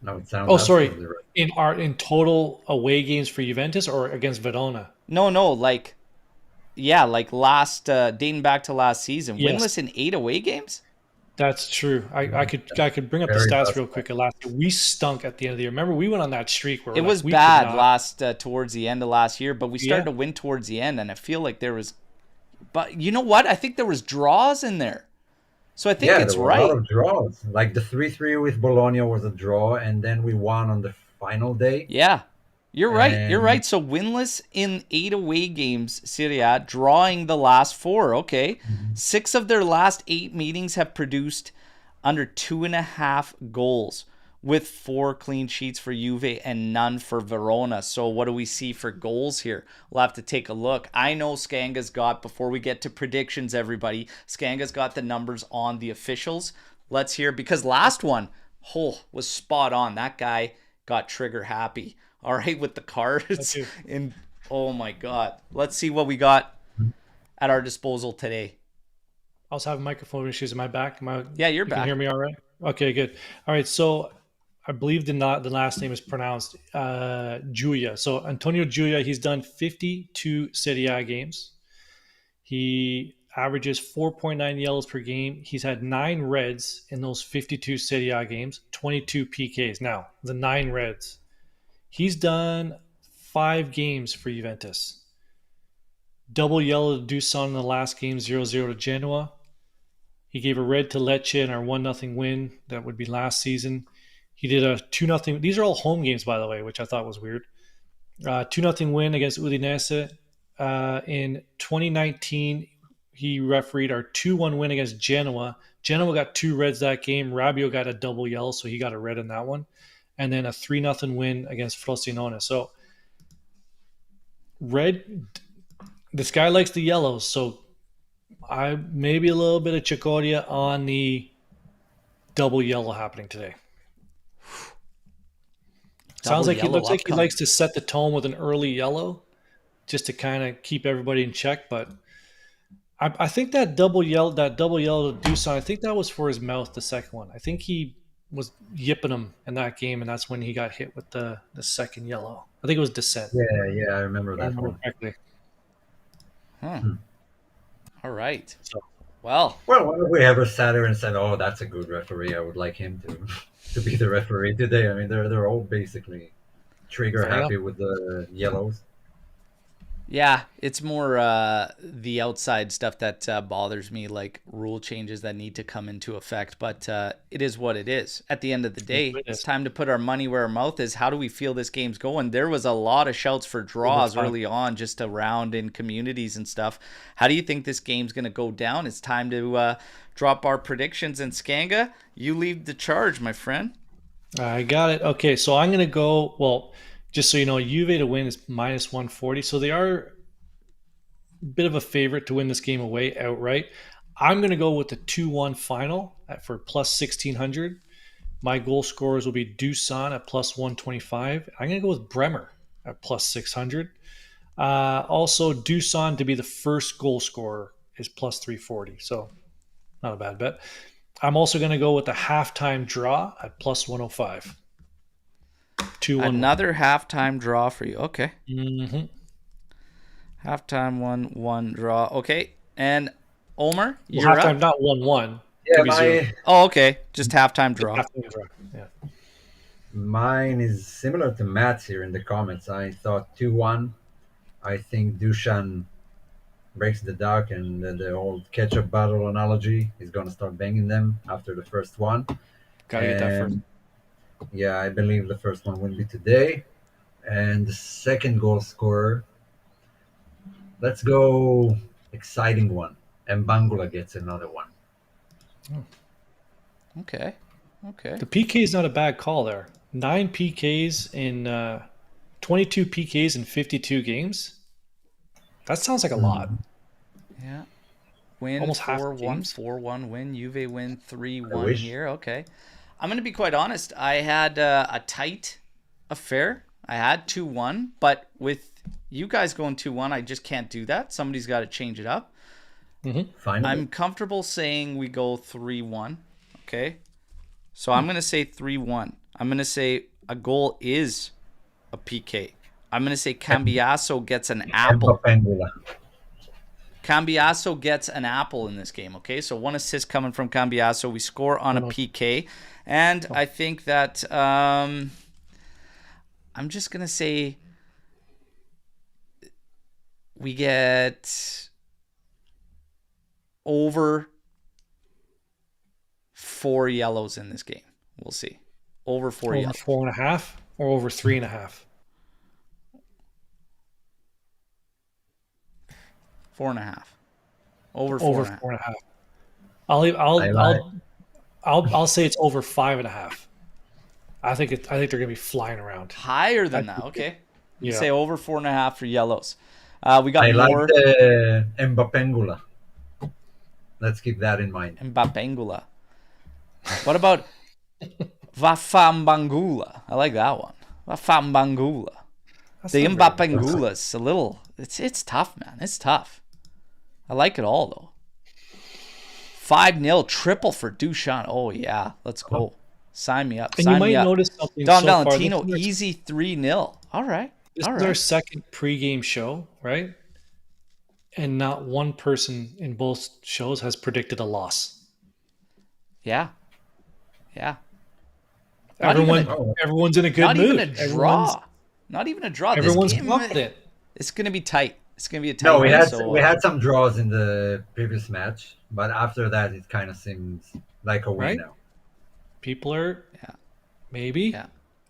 No, it sounds. Oh, sorry. absolutely right. In total away games for Juventus or against Verona? No, like last dating back to last season. Yes. Winless in 8 away games? That's true. I could bring up the Very stats tough. real quick. Last year, we stunk at the end of the year. Remember, we went on that streak where It was we bad could not- last towards the end of last year, but we started Yeah. to win towards the end, and I feel like there was. But you know what? I think there was draws in there. So I think Yeah, it's there were a lot right. of draws. Like the 3-3 with Bologna was a draw, and then we won on the final day. Yeah. You're right. You're And right. So winless in 8 away games, Serie A, drawing the last 4. Okay. 6 of their last 8 meetings have produced under 2.5 goals, with 4 clean sheets for Juve and none for Verona. So what do we see for goals here? We'll have to take a look. I know Skanga's got, before we get to predictions, everybody, Skanga's got the numbers on the officials. Let's hear, because last one, was spot on. That guy got trigger happy. All right, with the cards. And oh my God. Let's see what we got at our disposal today. I also have microphone issues in my back. Yeah, you're you back. can hear me all right? Okay, good. All right, so I believe the last name is pronounced Giulia. So Antonio Giulia, he's done 52 Serie A games. He averages 4.9 yellows per game. He's had 9 reds in those 52 Serie A games, 22 PKs. Now, the 9 reds. He's done 5 games for Juventus. Double yellow to Dusan in the last game, 0-0 to Genoa. He gave a red to Lecce in our 1-0 win. That would be last season. He did a 2-0. These are all home games, by the way, which I thought was weird. 2-0 win against Udinese. In 2019, he refereed our 2-1 win against Genoa. Genoa got 2 reds that game. Rabiot got a double yellow, so he got a red in that one. And then a 3-0 win against Frosinone. So, red, this guy likes the yellows, so I maybe a little bit of Chicoria on the double yellow happening today. Sounds like he looks like he likes to set the tone with an early yellow, just to kind of keep everybody in check. But I think that double yellow to Dusan, I think that was for his mouth. The second one, I think he was yipping him in that game, and that's when he got hit with the second yellow. I think it was Descent. yeah, I remember that one. Correctly. All right. So, well, what if we ever sat here and said, "Oh, that's a good referee. I would like him to be the referee today." I mean, they're all basically trigger happy with the yellows. Yeah, it's more the outside stuff that bothers me, like rule changes that need to come into effect. But it is what it is. At the end of the day, it's time to put our money where our mouth is. How do we feel this game's going? There was a lot of shouts for draws early on, just around in communities and stuff. How do you think this game's going to go down? It's time to drop our predictions. And Skanga, you lead the charge, my friend. I got it. Okay, so I'm going to go, well, just so you know, Juve to win is minus 140. So they are a bit of a favorite to win this game away outright. I'm going to go with the 2-1 final for plus 1,600. My goal scorers will be Dusan at plus 125. I'm going to go with Bremer at plus 600. Also, Dusan to be the first goal scorer is plus 340. So not a bad bet. I'm also going to go with a halftime draw at plus 105. 2-1. Another halftime draw for you. Okay. Mm-hmm. Halftime 1-1 draw. Okay. And Omer, you're halftime, up. not 1-1. Yeah, Oh, okay. Just halftime draw. Yeah. Mine is similar to Matt's here in the comments. I thought 2-1. I think Dushan breaks the duck, and the old ketchup bottle analogy is going to start banging them after the first one. Gotta get that first. Yeah, I believe the first one will be today. And the second goal scorer, let's go exciting one. And Bangula gets another one. Okay. The PK is not a bad call there. 9 PKs in 22 PKs in 52 games. That sounds like a lot. Yeah. Win almost 4-1, 4-1 win. Juve win 3-1 here. Okay. I'm going to be quite honest. I had a tight affair. I had 2-1, but with you guys going 2-1, I just can't do that. Somebody's got to change it up. Finally. I'm comfortable saying we go 3-1. Okay. So I'm going to say 3-1. I'm going to say a goal is a PK. I'm going to say Cambiaso gets an apple. Cambiaso gets an apple in this game, okay? So 1 assist coming from Cambiaso. We score on a PK. And I think that I'm just going to say we get over 4 yellows in this game. We'll see. Over 4 Over yellows. 4.5 or over 3.5? 4.5. Over Over 4.5. 4.5. I like. I'll say it's over 5.5. I think they're gonna be flying around. Higher than that. Okay. You Yeah. say over 4.5 for yellows. We got I like more. the Mbapengula. Let's keep that in mind. Mbapengula. What about Vafambangula? I like that one. Vafambangula. That's The not very good. Mbapengula's a little. It's tough, man. It's tough. I like it all though. 5-0 triple for Duchamp. Oh yeah, let's go. Sign me up. And Sign you might me up. notice something Don so far. Valentino, easy 3-0. All right. This All is our right. second pregame show, right? And not one person in both shows has predicted a loss. Yeah. Yeah. Not even Everyone's in a good Not mood. even a draw. Not even a draw. Everyone's This game, confident. it's going to be tight. It's going to be a tight No, game. we had some draws in the previous match, but after that, it kind of seems like a win Right? now. People are maybe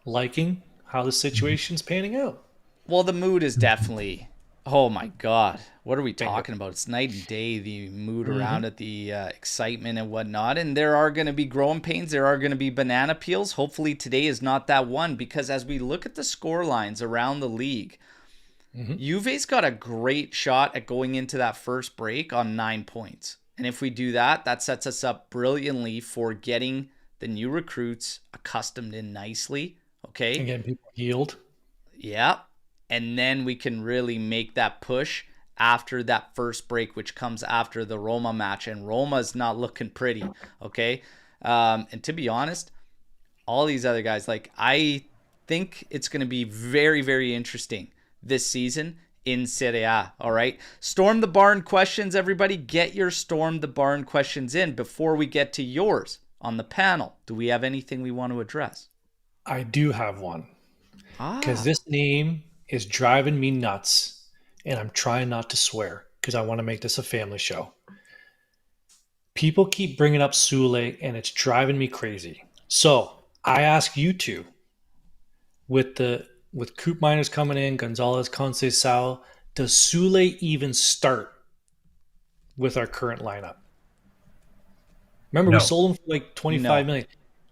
liking how the situation's panning out. Well, the mood is definitely. Oh my God, what are we talking about? It's night and day. The mood around it, the excitement and whatnot. And there are going to be growing pains. There are going to be banana peels. Hopefully today is not that one, because as we look at the score lines around the league, Juve's got a great shot at going into that first break on 9 points. And if we do that, that sets us up brilliantly for getting the new recruits accustomed in nicely. Okay. Again, people healed. Yeah. And then we can really make that push after that first break, which comes after the Roma match. And Roma's not looking pretty. Okay. And to be honest, all these other guys, like, I think it's going to be very, very interesting this season in Serie A. All right. Storm the Barn questions, everybody. Get your Storm the Barn questions in before we get to yours on the panel. Do we have anything we want to address? I do have one. Because this name is driving me nuts, and I'm trying not to swear because I want to make this a family show. People keep bringing up Sule, and it's driving me crazy. So I ask you two, with Coop Miners coming in, Gonzalez, Conceição, does Sule even start with our current lineup? Remember, we sold him for like 25 million.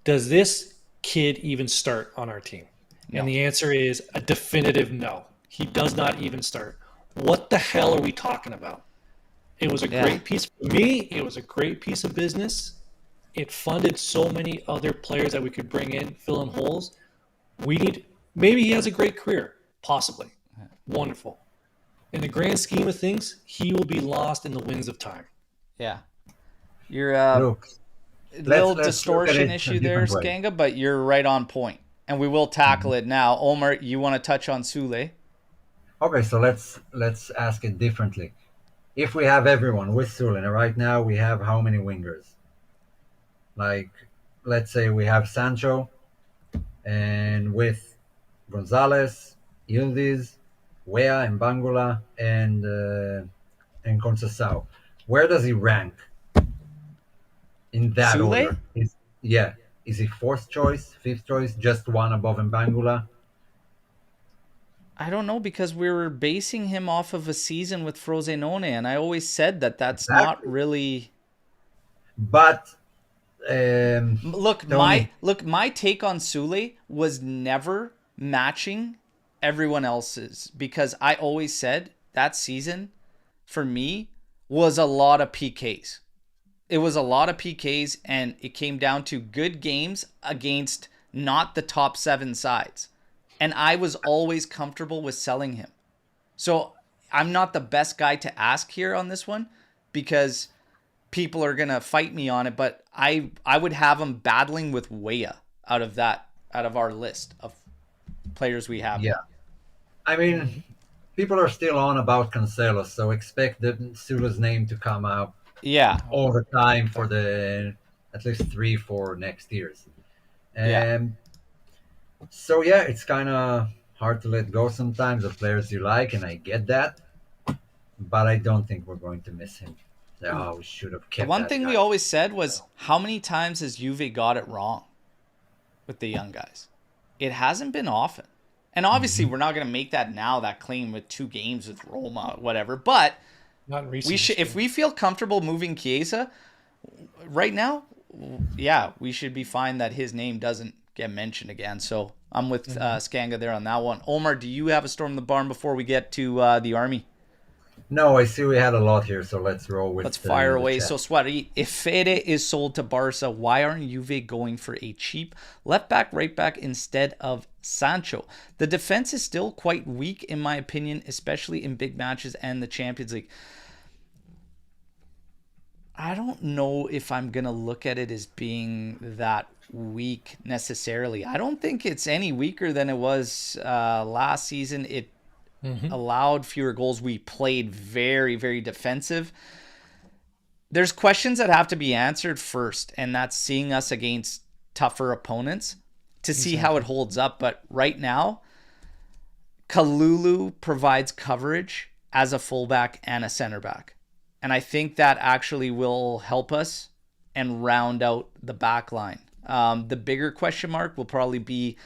Does this kid even start on our team? No. And the answer is a definitive no. He does not even start. What the hell are we talking about? It was a great piece for me. It was a great piece of business. It funded so many other players that we could bring in, fill in holes. Maybe he has a great career. Possibly. Wonderful. In the grand scheme of things, he will be lost in the winds of time. Yeah. You're a little distortion issue there, Skanga, but you're right on point. And we will tackle it now. Omer, you want to touch on Sule? Okay, so let's ask it differently. If we have everyone with Sule, and right now we have how many wingers? Like, let's say we have Sancho, and with Gonzalez, Yildiz, Wea, and Bangula, and Conceição. Where does he rank in that Sule? order? Is he fourth choice, fifth choice, just one above Mbangula? I don't know, because we were basing him off of a season with Frosinone, and I always said that's not really. But my take on Sule was never matching everyone else's, because I always said that season for me was a lot of PKs. It was a lot of PKs, and it came down to good games against not the top 7 sides. And I was always comfortable with selling him. So I'm not the best guy to ask here on this one, because people are going to fight me on it. But I would have him battling with Wea out of our list of players we have. Yeah. I mean, people are still on about Cancelo, so expect Sule's name to come out all the time for at least 3-4 next years. So it's kind of hard to let go sometimes of players you like, and I get that, but I don't think we're going to miss him. Oh, we should have The kept one that thing guy. we always said was, how many times has Juve got it wrong with the young guys? It hasn't been often. And obviously, we're not going to make that claim with 2 games with Roma, whatever. But Not in recent if we feel comfortable moving Chiesa right now, yeah, we should be fine that his name doesn't get mentioned again. So I'm with Skanga there on that one. Omer, do you have a storm the barn before we get to the Army? No, I see we had a lot here, so let's roll with Let's fire the away. chat. So, Sweaty, if Fede is sold to Barca, why aren't Juve going for a cheap left back, right back instead of Sancho? The defense is still quite weak, in my opinion, especially in big matches and the Champions League. I don't know if I'm going to look at it as being that weak necessarily. I don't think it's any weaker than it was last season. It allowed fewer goals. We played very, very defensive. There's questions that have to be answered first, and that's seeing us against tougher opponents to see how it holds up. But right now, Kalulu provides coverage as a fullback and a center back. And I think that actually will help us and round out the back line. The bigger question mark will probably be,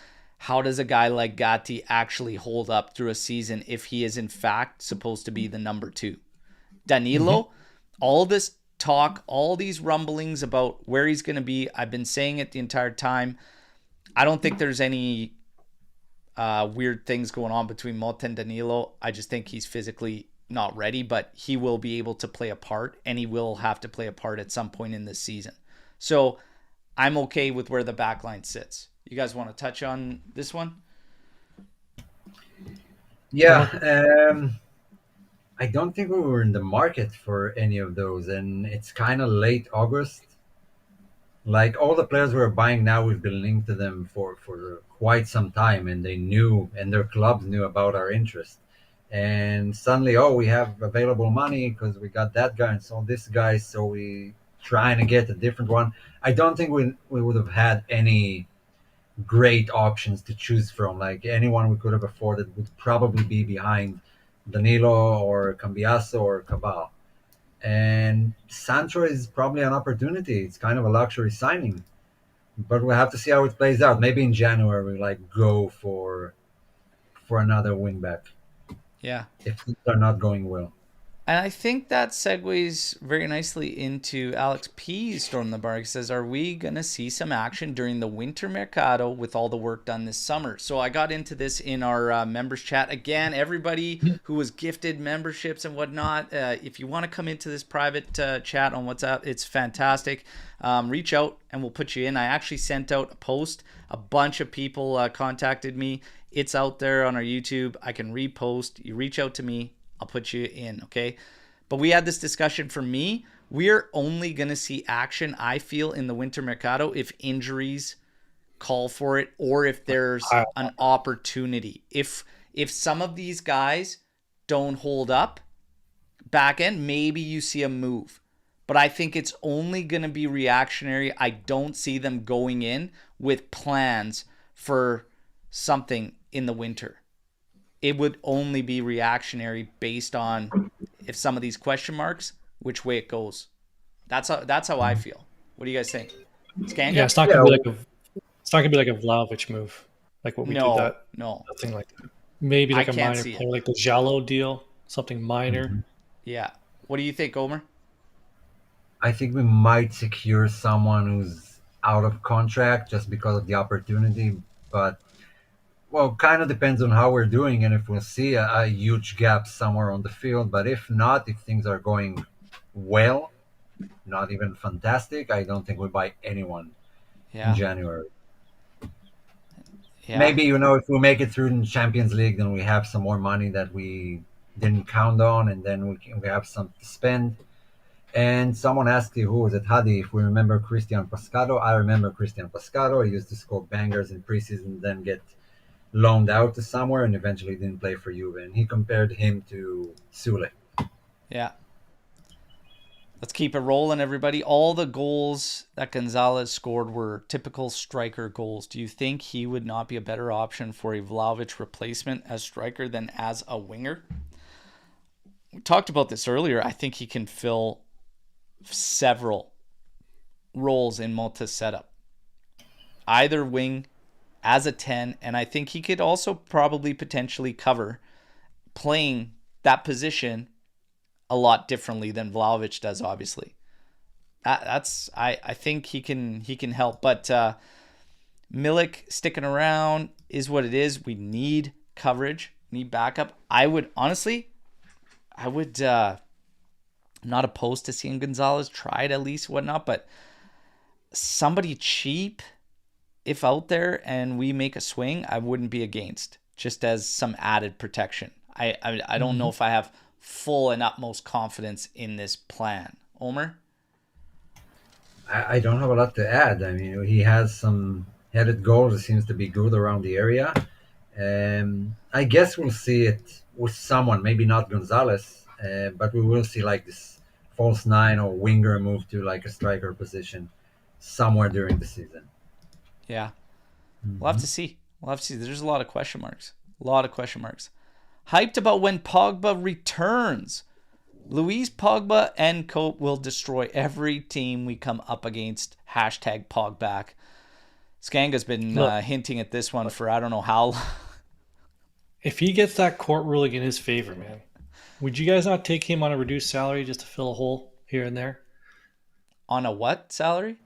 how does a guy like Gatti actually hold up through a season if he is in fact supposed to be the number 2? Danilo, all this talk, all these rumblings about where he's going to be, I've been saying it the entire time. I don't think there's any weird things going on between Motta and Danilo. I just think he's physically not ready, but he will be able to play a part, and he will have to play a part at some point in this season. So I'm okay with where the back line sits. You guys want to touch on this one? Yeah, I don't think we were in the market for any of those, and it's kind of late August. Like all the players we're buying now, we've been linked to them for quite some time, and they knew, and their clubs knew about our interest. And suddenly, oh, we have available money because we got that guy and saw this guy, so we trying to get a different one. I don't think we would have had any great options to choose from. Like anyone we could have afforded would probably be behind Danilo or Cambiaso or Cabal. And Sancho is probably an opportunity. It's kind of a luxury signing, but we'll have to see how it plays out. Maybe in January we like go for another wingback Yeah. if things are not going well. And I think that segues very nicely into Alex P's Storm the Bar. He says, are we going to see some action during the winter mercado with all the work done this summer? So I got into this in our members chat. Again, everybody who was gifted memberships and whatnot, if you want to come into this private chat on WhatsApp, it's fantastic. Reach out and we'll put you in. I actually sent out a post. A bunch of people contacted me. It's out there on our YouTube. I can repost. You reach out to me, I'll put you in, okay? But we had this discussion. For me, we're only going to see action, I feel, in the winter mercado if injuries call for it or if there's an opportunity. If some of these guys don't hold up back end, maybe you see a move. But I think it's only going to be reactionary. I don't see them going in with plans for something in the winter. It would only be reactionary based on if some of these question marks, which way it goes. That's how I feel. What do you guys think? Skanga? Yeah, it's not gonna be like a Vlahovic move, like what we did that. No, nothing like that. Maybe like a minor player, like the Jallo deal, something minor. Yeah. What do you think, Omer? I think we might secure someone who's out of contract just because of the opportunity, but well, kind of depends on how we're doing and if we'll see a huge gap somewhere on the field. But if not, if things are going well, not even fantastic, I don't think we buy anyone in January. Yeah. Maybe, if we make it through in Champions League, then we have some more money that we didn't count on, and then we have some to spend. And someone asked you, who was it, Hadi, if we remember Christian Pascado. I remember Christian Pascado. He used to score bangers in preseason, then get loaned out to somewhere and eventually didn't play for Juve. And he compared him to Sule. Yeah. Let's keep it rolling, everybody. All the goals that Gonzalez scored were typical striker goals. Do you think he would not be a better option for a Vlahovic replacement as striker than as a winger? We talked about this earlier. I think he can fill several roles in Mota's setup. Either wing as a 10, and I think he could also probably potentially cover playing that position a lot differently than Vlahovic does, obviously. I think he can help, but Milik sticking around is what it is. We need coverage, need backup. I would not opposed to seeing Gonzalez try it at least, whatnot, but somebody cheap, if out there and we make a swing, I wouldn't be against, just as some added protection. I don't know if I have full and utmost confidence in this plan. Omer? I don't have a lot to add. I mean, he has some headed goals. It seems to be good around the area. I guess we'll see it with someone, maybe not Gonzalez, but we will see like this false nine or winger move to like a striker position somewhere during the season. Yeah. We'll have to see. There's a lot of question marks. Hyped about when Pogba returns. Luis Pogba and Cope will destroy every team we come up against. Hashtag Pogback. Skanga's been hinting at this one for I don't know how long. If he gets that court ruling in his favor, man, would you guys not take him on a reduced salary just to fill a hole here and there? On a what salary?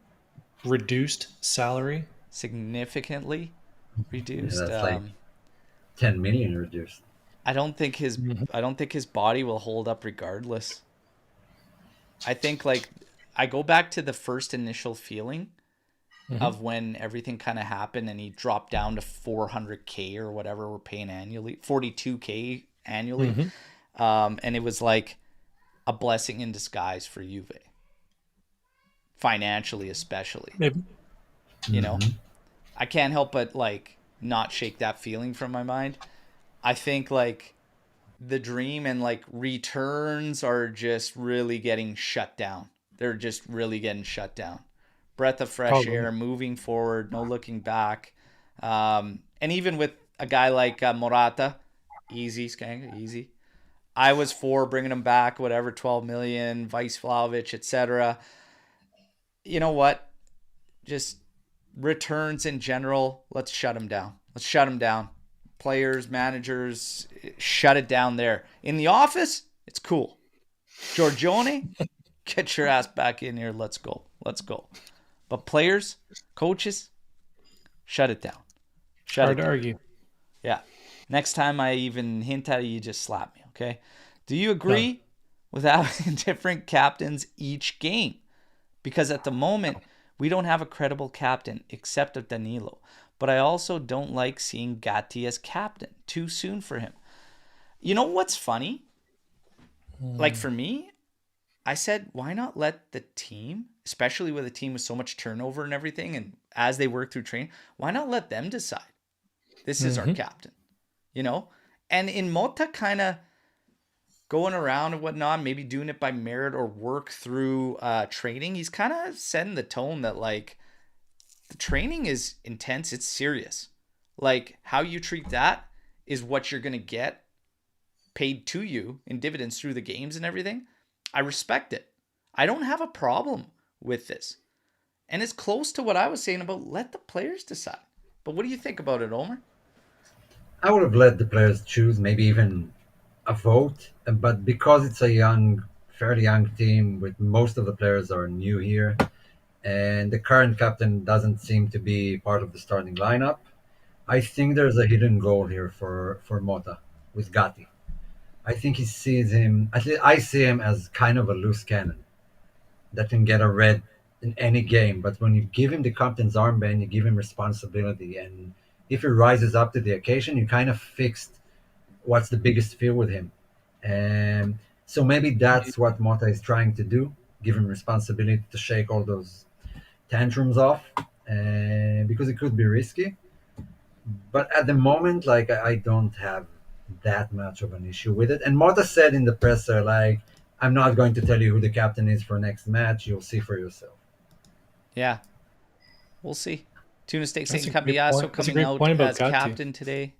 Reduced salary. Significantly reduced. Yeah, that's like 10 million reduced. I don't think his body will hold up regardless. I think like I go back to the first initial feeling of when everything kind of happened and he dropped down to 400K or whatever we're paying annually, 42K annually. And it was like a blessing in disguise for Juve. Financially especially. Maybe. You know, I can't help but like not shake that feeling from my mind. I think like the dream and like returns are just really getting shut down. They're just really getting shut down. Breath of fresh air, moving forward, no looking back. And even with a guy like Morata, easy. I was for bringing him back, whatever, 12 million, Vice Vlahovic, etc. You know what? Just returns in general, let's shut him down. Players, managers, shut it down there. In the office, it's cool. Giorgione, get your ass back in here. Let's go. But players, coaches, shut it down. Hard to argue. Yeah. Next time I even hint at it, you just slap me, okay? Do you agree with having different captains each game? Because at the moment, we don't have a credible captain except of Danilo. But I also don't like seeing Gatti as captain. Too soon for him. You know what's funny? Like for me, I said, why not let the team, especially with a team with so much turnover and everything, and as they work through training, why not let them decide? This is our captain, you know? And in Mota kind of going around and whatnot, maybe doing it by merit or work through training, he's kind of setting the tone that like, the training is intense. It's serious. Like how you treat that is what you're going to get paid to you in dividends through the games and everything. I respect it. I don't have a problem with this. And it's close to what I was saying about let the players decide. But what do you think about it, Omer? I would have let the players choose, maybe even a vote. But because it's a fairly young team, with most of the players are new here, and the current captain doesn't seem to be part of the starting lineup, I think there's a hidden goal here for Mota with Gatti. I think he sees him, at least I see him as kind of a loose cannon that can get a red in any game. But when you give him the captain's armband, you give him responsibility. And if he rises up to the occasion, you kind of fixed what's the biggest fear with him. And so maybe that's what Mota is trying to do, give him responsibility to shake all those tantrums off, because it could be risky. But at the moment, like I don't have that much of an issue with it. And Mota said in the presser, like, I'm not going to tell you who the captain is for next match. You'll see for yourself. Yeah, we'll see. Tuna Steak St. Cambiaso coming out as captain today.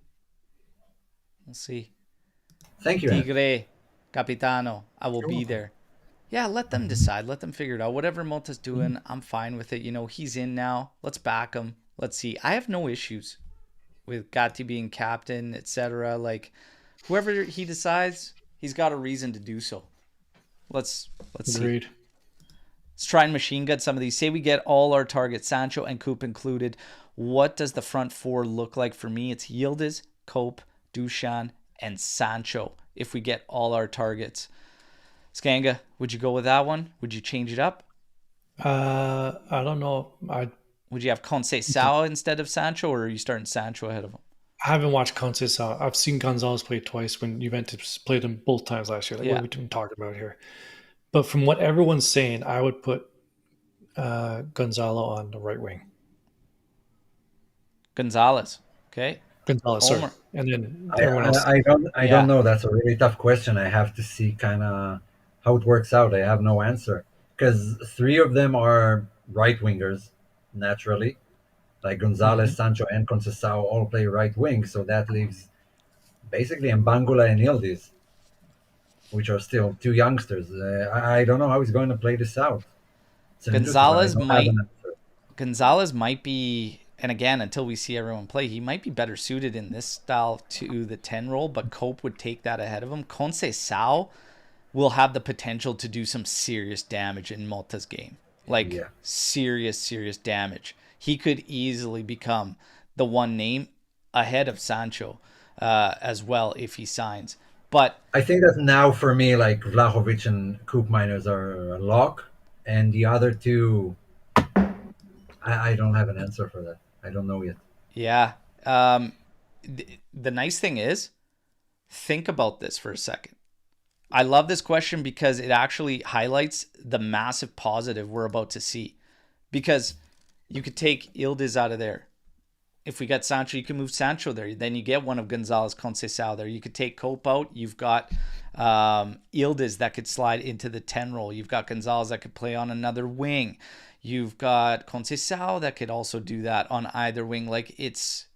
We'll see. Thank you. Tigre, Capitano, I will be there. Yeah, let them decide. Let them figure it out. Whatever Motta's doing, I'm fine with it. He's in now. Let's back him. Let's see. I have no issues with Gatti being captain, etc. Like, whoever he decides, he's got a reason to do so. Let's Agreed. see. Let's try and machine gun some of these. Say we get all our targets, Sancho and Coop included. What does the front four look like for me? It's Yildiz, Cope, Dusan, and Sancho if we get all our targets. Skanga, would you go with that one? Would you change it up? I don't know. Would you have Conceição instead of Sancho, or are you starting Sancho ahead of him? I haven't watched Conceição. I've seen Gonzalez play twice when Juventus played him both times last year. Like, what are we talking about here? But from what everyone's saying, I would put Gonzalo on the right wing. Gonzalez, okay. Gonzalez, sorry. And then everyone else. I don't know. That's a really tough question. I have to see kind of how it works out. I have no answer because three of them are right wingers naturally, like Gonzalez, Sancho, and Conceição all play right wing. So that leaves basically Mbangula and Yildiz, which are still two youngsters. I don't know how he's going to play this out. Gonzalez might be. And again, until we see everyone play, he might be better suited in this style to the 10 role, but Cope would take that ahead of him. Conceição will have the potential to do some serious damage in Motta's game. Serious damage. He could easily become the one name ahead of Sancho as well if he signs. But I think that now for me, like Vlahovic and Coop Miners are a lock, and the other two, I don't have an answer for that. I don't know yet. Yeah. The nice thing is, think about this for a second. I love this question because it actually highlights the massive positive we're about to see. Because you could take Yildiz out of there. If we got Sancho, you can move Sancho there. Then you get one of Gonzalez, Conceição there. You could take Cope out. You've got Yildiz that could slide into the 10 role. You've got Gonzalez that could play on another wing. You've got Conceição that could also do that on either wing. Like, it's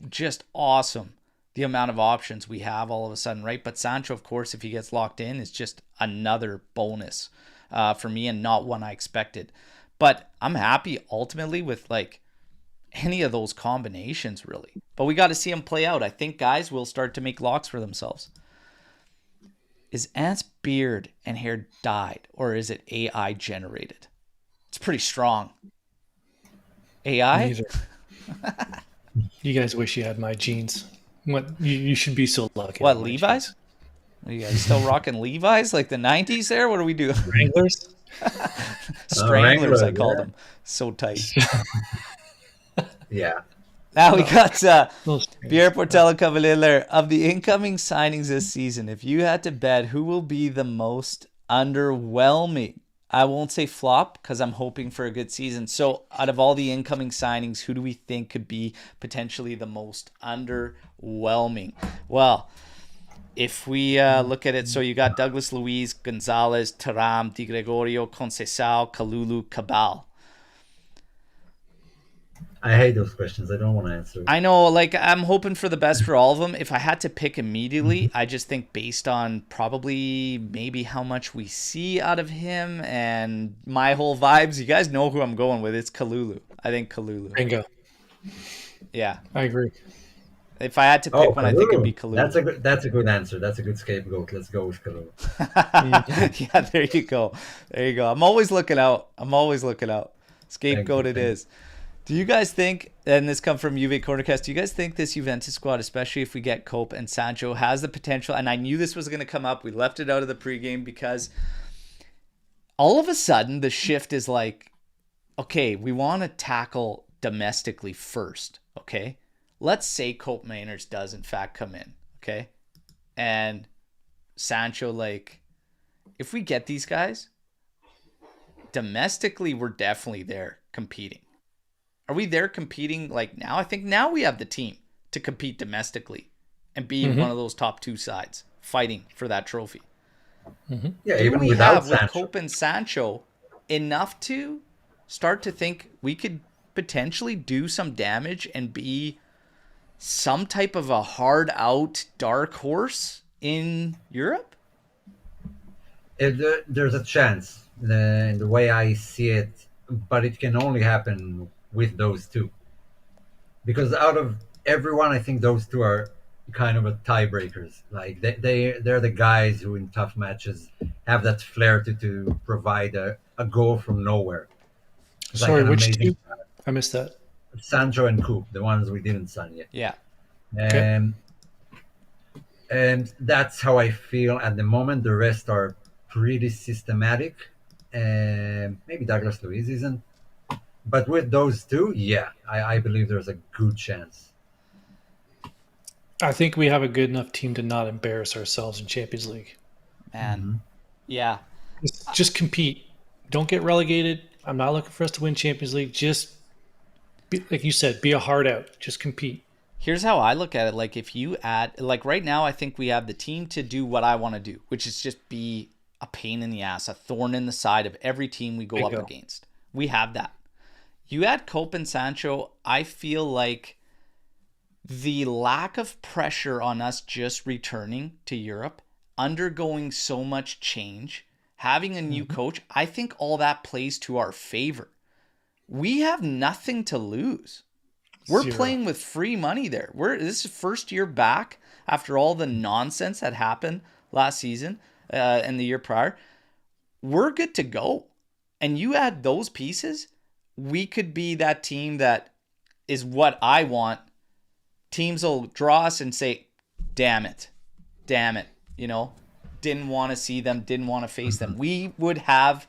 just awesome the amount of options we have all of a sudden, right? But Sancho, of course, if he gets locked in, is just another bonus for me and not one I expected. But I'm happy ultimately with like any of those combinations, really. But we got to see them play out. I think guys will start to make locks for themselves. Is Ant's beard and hair dyed, or is it AI generated? It's pretty strong. AI? Neither. You guys wish you had my jeans. What you should be so lucky. What, Levi's? Are you guys still rocking Levi's like the 90s there? What do we do? Wranglers? Stranglers, I called them. So tight. Yeah. Now we got Pierre Portela Cavalier. Of the incoming signings this season, if you had to bet who will be the most underwhelming, I won't say flop because I'm hoping for a good season. So out of all the incoming signings, who do we think could be potentially the most underwhelming? Well, if we look at it, so you got Douglas Luiz, Gonzalez, Thuram, Di Gregorio, Conceição, Kalulu, Cabal. I hate those questions. I don't want to answer. I know, like, I'm hoping for the best for all of them. If I had to pick immediately, I just think based on probably maybe how much we see out of him and my whole vibes, you guys know who I'm going with. It's Kalulu. I think Kalulu. Bingo. Yeah. I agree. If I had to pick one, I think it'd be Kalulu. That's a good answer. That's a good scapegoat. Let's go with Kalulu. Yeah, there you go. There you go. I'm always looking out. Scapegoat it is. Do you guys think, and this comes from Juve Cornercast, do you guys think this Juventus squad, especially if we get Cope and Sancho, has the potential, and I knew this was going to come up, we left it out of the pregame because all of a sudden the shift is like, okay, we want to tackle domestically first, okay? Let's say Cope Mainers does in fact come in, okay? And Sancho, like, if we get these guys, domestically we're definitely there competing. Are we there competing like now? I think now we have the team to compete domestically and be one of those top two sides fighting for that trophy. Yeah, Do even we without have Sancho. with Cope and Sancho enough to start to think we could potentially do some damage and be some type of a hard out dark horse in Europe? There's a chance, in the way I see it, but it can only happen with those two. Because out of everyone, I think those two are kind of a tiebreakers. Like they're the guys who in tough matches have that flair to provide a goal from nowhere. It's like Sorry, an which amazing two? I missed that. Sancho and Coop, the ones we didn't sign yet. Yeah. Okay. And that's how I feel at the moment. The rest are pretty systematic. Maybe Douglas Luiz isn't, but with those two, yeah, I believe there's a good chance. I think we have a good enough team to not embarrass ourselves in Champions League. Man. Yeah. Just compete. Don't get relegated. I'm not looking for us to win Champions League. Just, like you said, be a hard out. Just compete. Here's how I look at it. Like if you add, like right now, I think we have the team to do what I want to do, which is just be a pain in the ass, a thorn in the side of every team we go up against. We have that. You add Cope and Sancho, I feel like the lack of pressure on us just returning to Europe, undergoing so much change, having a new coach, I think all that plays to our favor. We have nothing to lose. We're playing with free money there. This is first year back after all the nonsense that happened last season and the year prior. We're good to go. And you add those pieces, we could be that team that is what I want. Teams will draw us and say, damn it, you know, didn't want to see them, didn't want to face them. We would have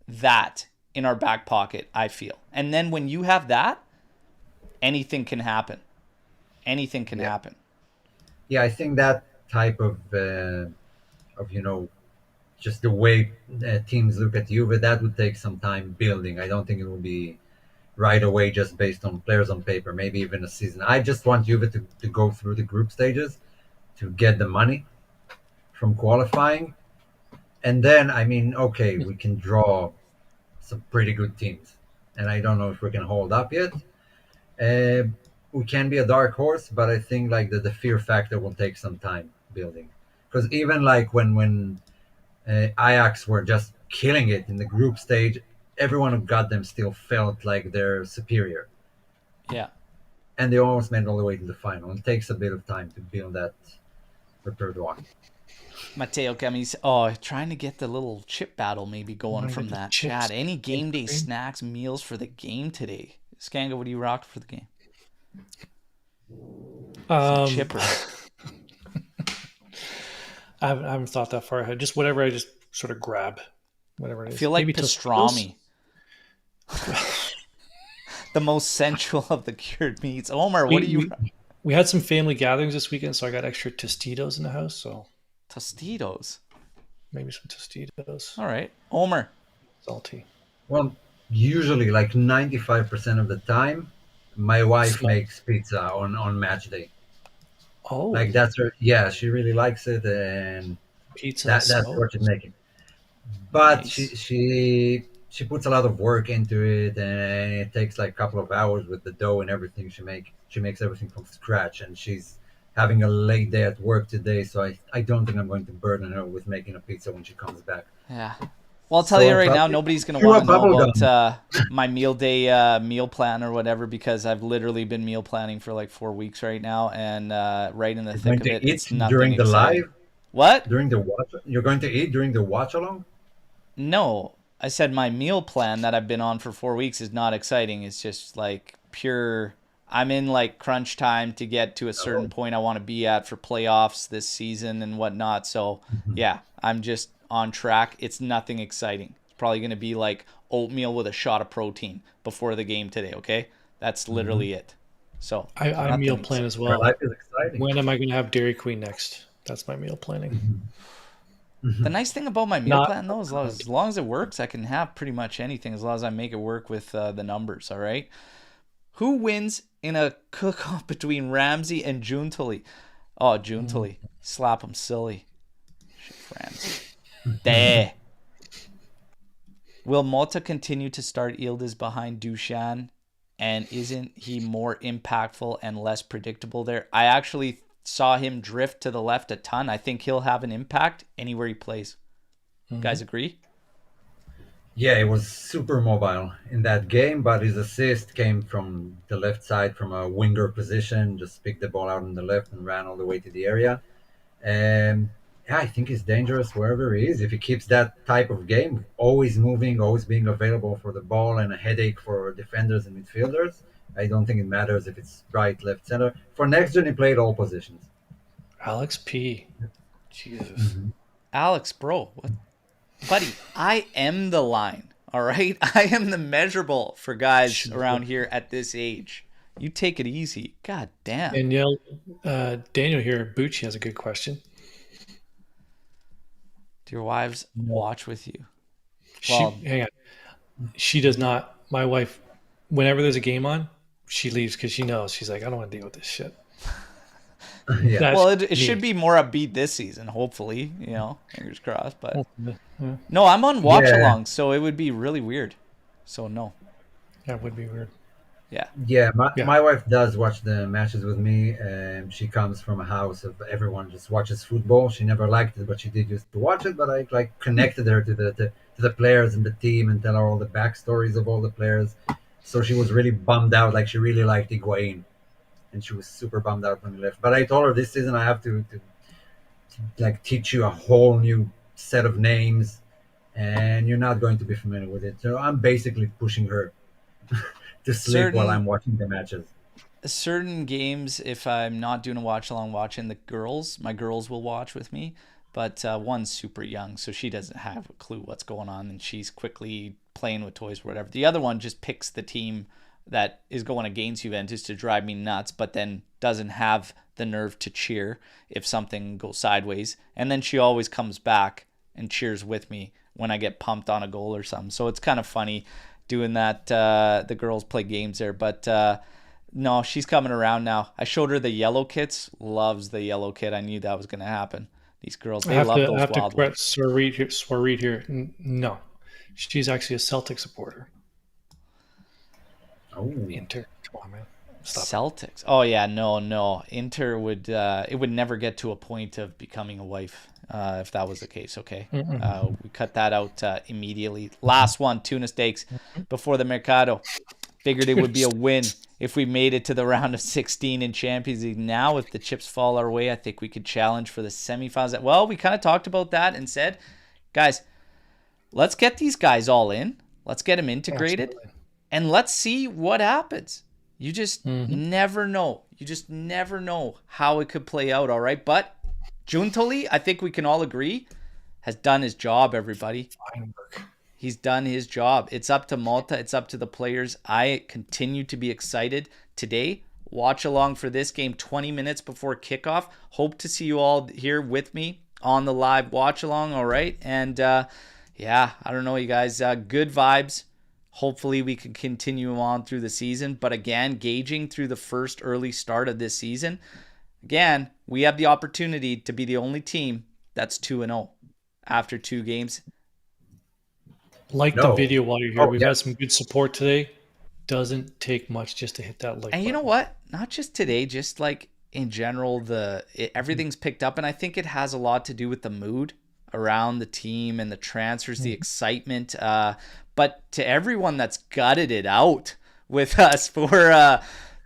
that in our back pocket, I feel. And then when you have that, anything can happen. Anything can happen. Yeah, I think that type of just the way teams look at Juve, that would take some time building. I don't think it will be right away just based on players on paper, maybe even a season. I just want Juve to go through the group stages to get the money from qualifying. And then, I mean, okay, we can draw some pretty good teams. And I don't know if we can hold up yet. We can be a dark horse, but I think like the fear factor will take some time building. Because even like when Ajax were just killing it in the group stage, everyone who got them still felt like they're superior. Yeah. And they almost made it all the way to the final. It takes a bit of time to build that repertoire. Matteo Camis, trying to get the little chip battle maybe going from that chat. Any game day snacks, meals for the game today? Skanga, what do you rock for the game? Chipper. I haven't thought that far ahead. Just whatever I just sort of grab. Whatever it is. I feel like maybe pastrami. The most sensual of the cured meats. Omer, what do you... We had some family gatherings this weekend, so I got extra Tostitos in the house. So Tostitos? Maybe some Tostitos. All right. Omer. Salty. Well, usually like 95% of the time, my wife makes pizza on match day. Oh. Like that's her. Yeah, she really likes it, and pizza. That's what she's making. But nice. she puts a lot of work into it, and it takes like a couple of hours with the dough and everything. She makes everything from scratch, and she's having a late day at work today, so I don't think I'm going to burden her with making a pizza when she comes back. Yeah. Well, I'll tell you right now, nobody's going to want to know about my meal day meal plan or whatever, because I've literally been meal planning for like 4 weeks right now, and right in the thick of it, it's nothing during the exciting. live? What? During the watch? You're going to eat during the watch along? No. I said my meal plan that I've been on for 4 weeks is not exciting. It's just like pure... I'm in like crunch time to get to a certain point I want to be at for playoffs this season and whatnot. So, yeah, I'm just on track. It's nothing exciting. It's probably going to be like oatmeal with a shot of protein before the game today, okay? That's literally it. So I meal plan as well. Life is exciting. When am I going to have Dairy Queen next? That's my meal planning. The nice thing about my meal plan, though, is as long as it works, I can have pretty much anything as long as I make it work with the numbers, all right? Who wins in a cook-off between Ramsey and Juntoli? Oh, Juntoli. Slap him silly. Ramsey. There. Will Mota continue to start Yildiz behind Dushan? And isn't he more impactful and less predictable there? I actually saw him drift to the left a ton. I think he'll have an impact anywhere he plays. Guys agree? Yeah, he was super mobile in that game, but his assist came from the left side from a winger position, just picked the ball out on the left and ran all the way to the area. And yeah, I think he's dangerous wherever he is. If he keeps that type of game, always moving, always being available for the ball and a headache for defenders and midfielders, I don't think it matters if it's right, left, center. For next gen, he played all positions. Alex P. Jesus. Mm-hmm. Alex, bro, what? Buddy, I am the line, all right? I am the measurable for guys around here at this age. You take it easy. God damn. Daniel here, Bucci has a good question. Do your wives watch with you? Hang on. She does not. My wife, whenever there's a game on, she leaves because she knows. She's like, I don't want to deal with this shit. Yeah. Well, it should be more upbeat this season, hopefully. Fingers crossed. But no, I'm on watch along, so it would be really weird. So no. That would be weird. Yeah, my wife does watch the matches with me. She comes from a house of everyone just watches football. She never liked it, but she did used to watch it. But I connected her to the players and the team and tell her all the backstories of all the players. So she was really bummed out. Like she really liked Higuain, and she was super bummed out when he left. But I told her this season I have to like teach you a whole new set of names, and you're not going to be familiar with it. So I'm basically pushing her to sleep while I'm watching the matches. Certain games, if I'm not doing a watch along watching my girls will watch with me, but one's super young, so she doesn't have a clue what's going on, and she's quickly playing with toys or whatever. The other one just picks the team that is going against Juventus to drive me nuts, but then doesn't have the nerve to cheer if something goes sideways, and then she always comes back and cheers with me when I get pumped on a goal or something. So it's kind of funny doing that. The girls play games there, but no, she's coming around now. I showed her the yellow kits. Loves the yellow kit. I knew that was going to happen. These girls, they love those wild ones. I have to correct Swareed here. No, she's actually a Celtic supporter. Oh, Inter. Come on, man. Stop. Celtics. Oh yeah, no. Inter would it would never get to a point of becoming a wife if that was the case. Okay, we cut that out immediately. Last one, tuna steaks before the Mercado. Figured it would be a win if we made it to the round of 16 in Champions League. Now, if the chips fall our way, I think we could challenge for the semifinals. Well, we kind of talked about that and said, guys, let's get these guys all in. Let's get them integrated. Absolutely. And let's see what happens. You just never know. You just never know how it could play out, all right? But Giuntoli, I think we can all agree, has done his job, everybody. He's done his job. It's up to Malta. It's up to the players. I continue to be excited. Today, watch along for this game 20 minutes before kickoff. Hope to see you all here with me on the live watch along, all right? And, I don't know, you guys. Good vibes. Hopefully we can continue on through the season. But again, gauging through the first early start of this season, again, we have the opportunity to be the only team that's 2-0 after 2 games. The video while you're here. We've had some good support today. Doesn't take much just to hit that like button. You know what? Not just today, just like in general, everything's picked up. And I think it has a lot to do with the mood around the team and the transfers, the excitement. But to everyone that's gutted it out with us for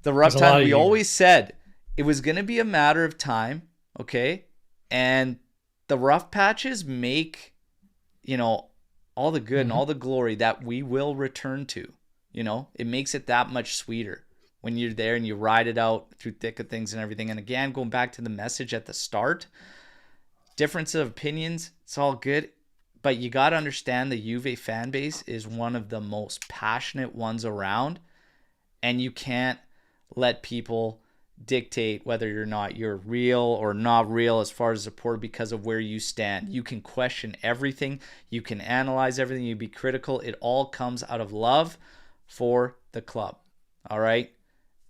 the rough time, we always said it was going to be a matter of time, okay? And the rough patches make, all the good and all the glory that we will return to. It makes it that much sweeter when you're there and you ride it out through thick of things and everything. And again, going back to the message at the start, difference of opinions, it's all good. But you got to understand the Juve fan base is one of the most passionate ones around. And you can't let people dictate whether you're real or not real as far as support because of where you stand. You can question everything. You can analyze everything. You be critical. It all comes out of love for the club. All right?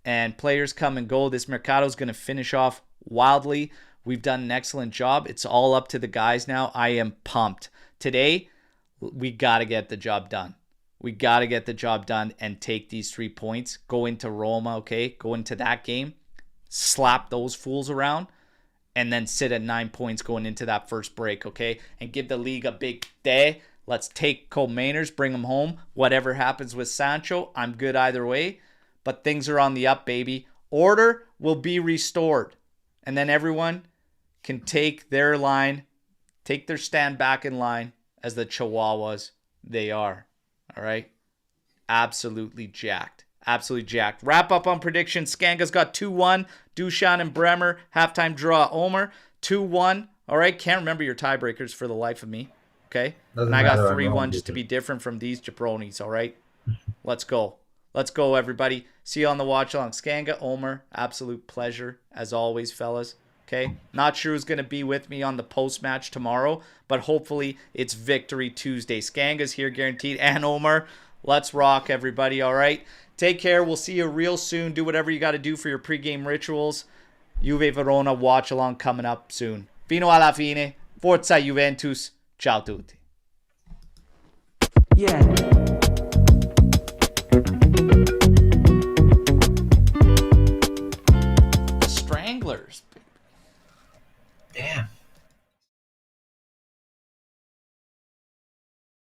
And players come and go. This Mercado is going to finish off wildly. We've done an excellent job. It's all up to the guys now. I am pumped. Today, we got to get the job done. We got to get the job done and take these 3 points. Go into Roma, okay? Go into that game. Slap those fools around and then sit at 9 points going into that first break, okay? And give the league a big day. Let's take co-mainers, bring them home. Whatever happens with Sancho, I'm good either way. But things are on the up, baby. Order will be restored. And then everyone can take their line, take their stand back in line as the Chihuahuas they are. All right? Absolutely jacked. Absolutely jacked. Wrap up on predictions. Skanga's got 2-1. Dusan and Bremer. Halftime draw. Omer. 2-1. All right? Can't remember your tiebreakers for the life of me. Okay? And I got 3-1 just to be different from these jabronis. All right? Let's go. Let's go, everybody. See you on the watch along. Skanga, Omer, absolute pleasure as always, fellas. Okay? Not sure who's going to be with me on the post-match tomorrow, but hopefully it's Victory Tuesday. Skanga's here guaranteed. And Omer, let's rock, everybody, all right? Take care. We'll see you real soon. Do whatever you got to do for your pregame rituals. Juve Verona watch along coming up soon. Fino alla fine. Forza Juventus. Ciao tutti. Yeah.